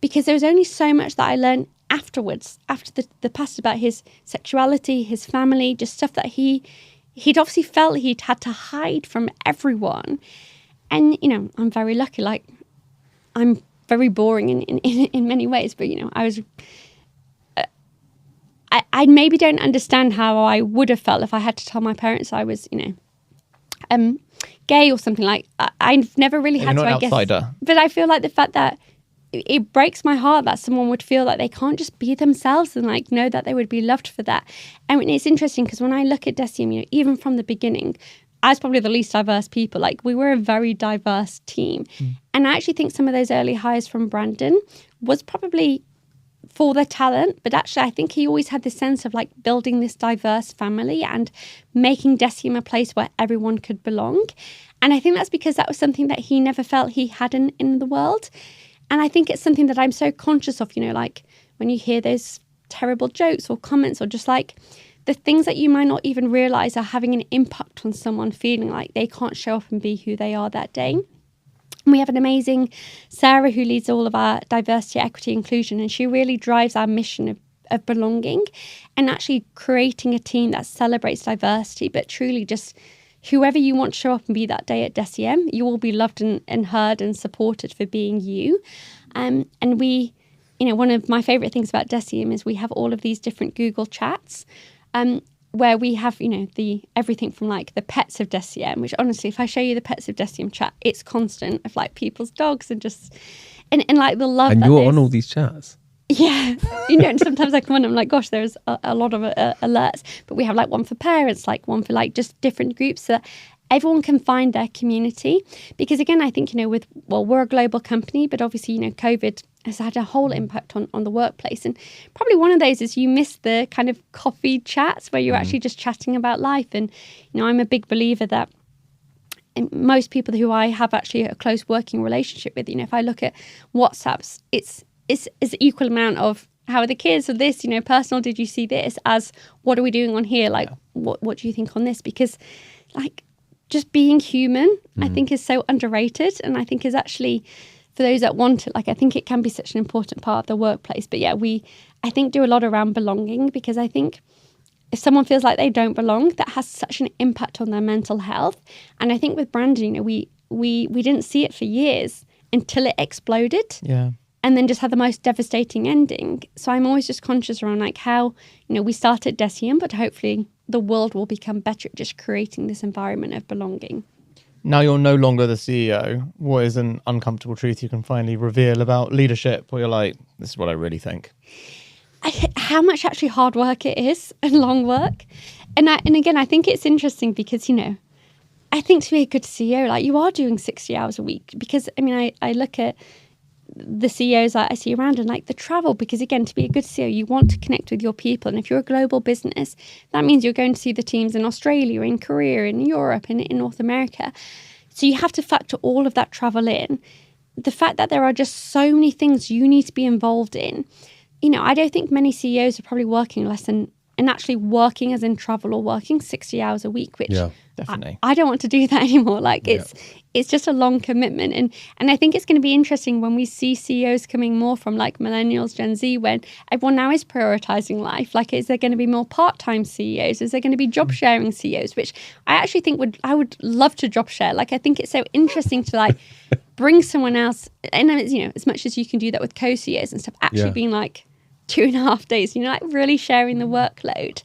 because there was only so much that I learned afterwards, after the past, about his sexuality, his family, just stuff that he'd obviously felt he'd had to hide from everyone. And, you know, I'm very lucky, like I'm very boring in many ways, but, you know, I maybe don't understand how I would have felt if I had to tell my parents I was, you know, gay or something. Like I've never really had to, I guess. Outsider. But I feel like the fact that it breaks my heart that someone would feel like they can't just be themselves and like know that they would be loved for that. And it's interesting because when I look at Decium, you know, even from the beginning, I was probably the least diverse people. Like we were a very diverse team. And I actually think some of those early hires from Brandon was probably for their talent, but actually I think he always had this sense of like building this diverse family and making Decium a place where everyone could belong. And I think that's because that was something that he never felt he had in the world. And I think it's something that I'm so conscious of, you know, like when you hear those terrible jokes or comments or just like the things that you might not even realize are having an impact on someone feeling like they can't show up and be who they are that day. We have an amazing Sarah who leads all of our diversity, equity, inclusion, and she really drives our mission of belonging and actually creating a team that celebrates diversity, but truly just whoever you want to show up and be that day at Deciem, you will be loved and heard and supported for being you. And we, you know, one of my favorite things about Deciem is we have all of these different Google chats where we have, you know, everything from like the pets of Deciem, which honestly, if I show you the pets of Deciem chat, it's constant of like people's dogs and just, and like the love. And you're on all these chats. Yeah. You know, and sometimes I come on and I'm like, gosh, there's a lot of alerts, but we have like one for parents, like one for like just different groups so that everyone can find their community. Because again, I think, you know, we're a global company, but obviously, you know, COVID has had a whole impact on the workplace. And probably one of those is you miss the kind of coffee chats where you're actually just chatting about life. And, you know, I'm a big believer that most people who I have actually a close working relationship with, you know, if I look at WhatsApps, it's equal amount of how are the kids or this, you know, personal, did you see this, as what are we doing on here? Like, what do you think on this? Because like just being human, I think is so underrated. And I think is actually, for those that want it, like I think it can be such an important part of the workplace. But yeah, I think do a lot around belonging, because I think if someone feels like they don't belong, that has such an impact on their mental health. And I think with Brandon, you know, we didn't see it for years until it exploded. Yeah. And then just had the most devastating ending. So I'm always just conscious around like how, you know, we start at Deciem, but hopefully the world will become better at just creating this environment of belonging. Now you're no longer the CEO. What is an uncomfortable truth you can finally reveal about leadership where you're like, this is what I really think? How much actually hard work it is and long work. And again, I think it's interesting because, you know, I think to be a good CEO, like you are doing 60 hours a week. Because, I mean, I look at the CEOs I see around and like the travel, because again, to be a good CEO, you want to connect with your people. And if you're a global business, that means you're going to see the teams in Australia, in Korea, in Europe, and in North America. So you have to factor all of that travel in. The fact that there are just so many things you need to be involved in. You know, I don't think many CEOs are probably working less than and actually working as in travel or working 60 hours a week, which definitely. I don't want to do that anymore. Like it's just a long commitment. And I think it's going to be interesting when we see CEOs coming more from like millennials, Gen Z, when everyone now is prioritizing life. Like, is there going to be more part-time CEOs? Is there going to be job sharing CEOs? Which I actually think I would love to job share. Like, I think it's so interesting to like bring someone else. And it's, you know, as much as you can do that with co-CEOs and stuff, actually being like 2.5 days, you know, like really sharing the workload.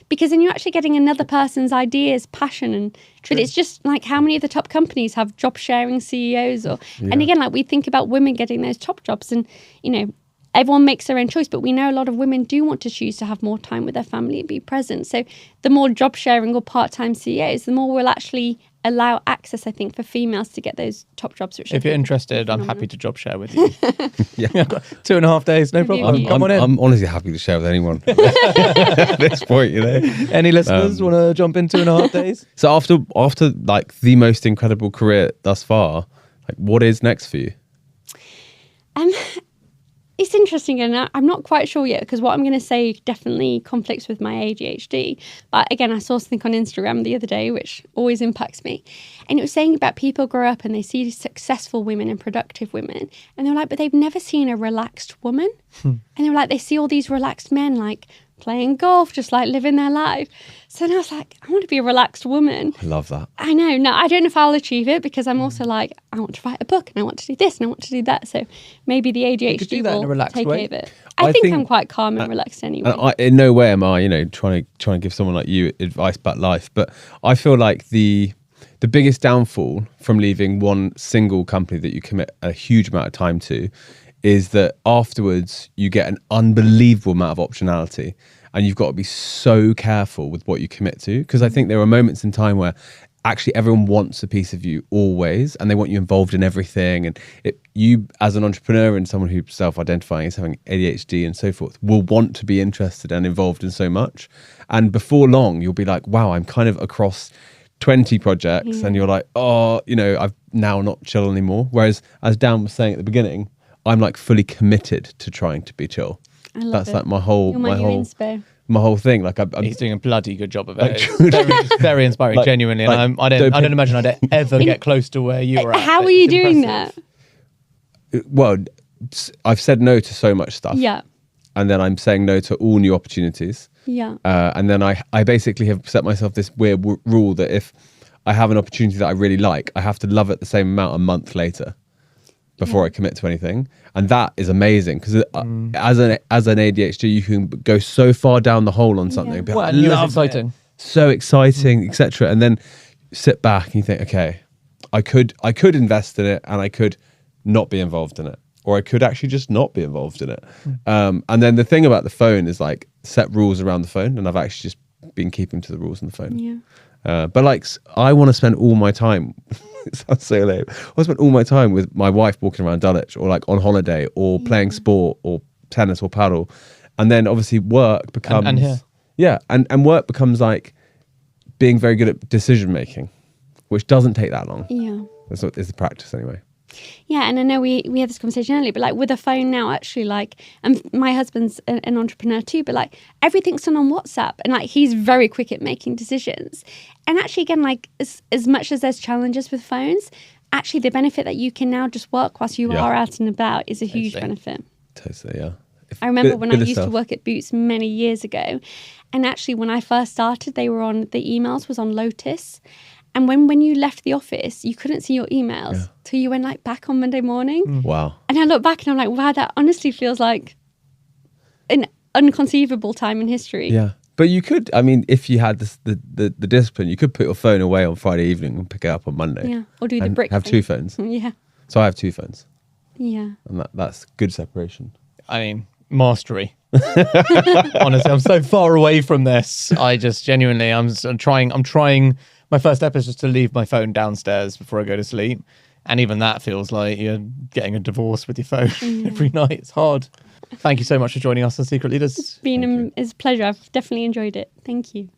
Because then you're actually getting another person's ideas, passion, but it's just like, how many of the top companies have job sharing CEOs? And again, like we think about women getting those top jobs, and you know, everyone makes their own choice, but we know a lot of women do want to choose to have more time with their family and be present. So the more job sharing or part-time CEOs, the more we'll actually allow access, I think, for females to get those top jobs. Which if you're interested, I'm happy to job share with you. I've got 2.5 days, no problem. Come on in. I'm honestly happy to share with anyone at this point, you know. Any listeners want to jump in 2.5 days? So after like the most incredible career thus far, like what is next for you? It's interesting, and I'm not quite sure yet, because what I'm going to say definitely conflicts with my ADHD. But again, I saw something on Instagram the other day, which always impacts me. And it was saying about people grow up and they see successful women and productive women. And they're like, but they've never seen a relaxed woman. And they were like, they see all these relaxed men, like playing golf, just like living their life. So then I was like, I want to be a relaxed woman. I love that. I know. No, I don't know if I'll achieve it, because I'm also like, I want to write a book and I want to do this and I want to do that. So maybe the ADHD will take over. I think I'm quite calm and relaxed anyway. In no way am I, you know, trying to give someone like you advice about life, but I feel like the biggest downfall from leaving one single company that you commit a huge amount of time to is that afterwards you get an unbelievable amount of optionality, and you've got to be so careful with what you commit to, because I think there are moments in time where actually everyone wants a piece of you always, and they want you involved in everything, and you as an entrepreneur and someone who's self-identifying as having ADHD and so forth will want to be interested and involved in so much, and before long you'll be like, wow, I'm kind of across 20 projects, and you're like, oh, you know, I've now not chill anymore. Whereas, as Dan was saying at the beginning, I'm like fully committed to trying to be chill. I love That's it. like my whole thing. Like he's doing a bloody good job of it. It's very inspiring, like, genuinely. Like, and I don't imagine I'd ever get close to where you were at. How are you doing that? Well, I've said no to so much stuff. Yeah. And then I'm saying no to all new opportunities. Yeah. And then I basically have set myself this weird rule that if I have an opportunity that I really like, I have to love it the same amount a month later before I commit to anything. And that is amazing, because as an ADHD, you can go so far down the hole on something. Yeah. Like, it's exciting. So exciting, etc. And then sit back and you think, okay, I could invest in it, and I could not be involved in it, or I could actually just not be involved in it. And then the thing about the phone is like set rules around the phone, and I've actually just been keeping to the rules on the phone. Yeah. But like, I want to spend all my time, it sounds so lame, I want to spend all my time with my wife walking around Dulwich, or like on holiday, or playing sport, or tennis, or paddle. And then obviously work becomes... And here. Yeah, and work becomes like being very good at decision making, which doesn't take that long. Yeah. That's what is the practice anyway. Yeah, and I know we had this conversation earlier, but like with a phone now, actually, like, and my husband's an entrepreneur too, but like everything's done on WhatsApp, and like he's very quick at making decisions. And actually, again, like as much as there's challenges with phones, actually the benefit that you can now just work whilst you are out and about is a huge benefit. Totally, yeah. I remember when I used to work at Boots many years ago, and actually when I first started, the emails was on Lotus. And when you left the office, you couldn't see your emails till you went like back on Monday morning. Wow. And I look back and I'm like, wow, that honestly feels like an unconceivable time in history. Yeah. But you could, I mean, if you had the discipline, you could put your phone away on Friday evening and pick it up on Monday. Yeah. Or do the brick have thing. 2 phones. Yeah. So I have 2 phones. Yeah. And that's good separation. I mean, mastery. Honestly, I'm so far away from this. I just genuinely, I'm trying. My first step is just to leave my phone downstairs before I go to sleep. And even that feels like you're getting a divorce with your phone every night. It's hard. Thank you so much for joining us on Secret Leaders. It's been a pleasure. I've definitely enjoyed it. Thank you.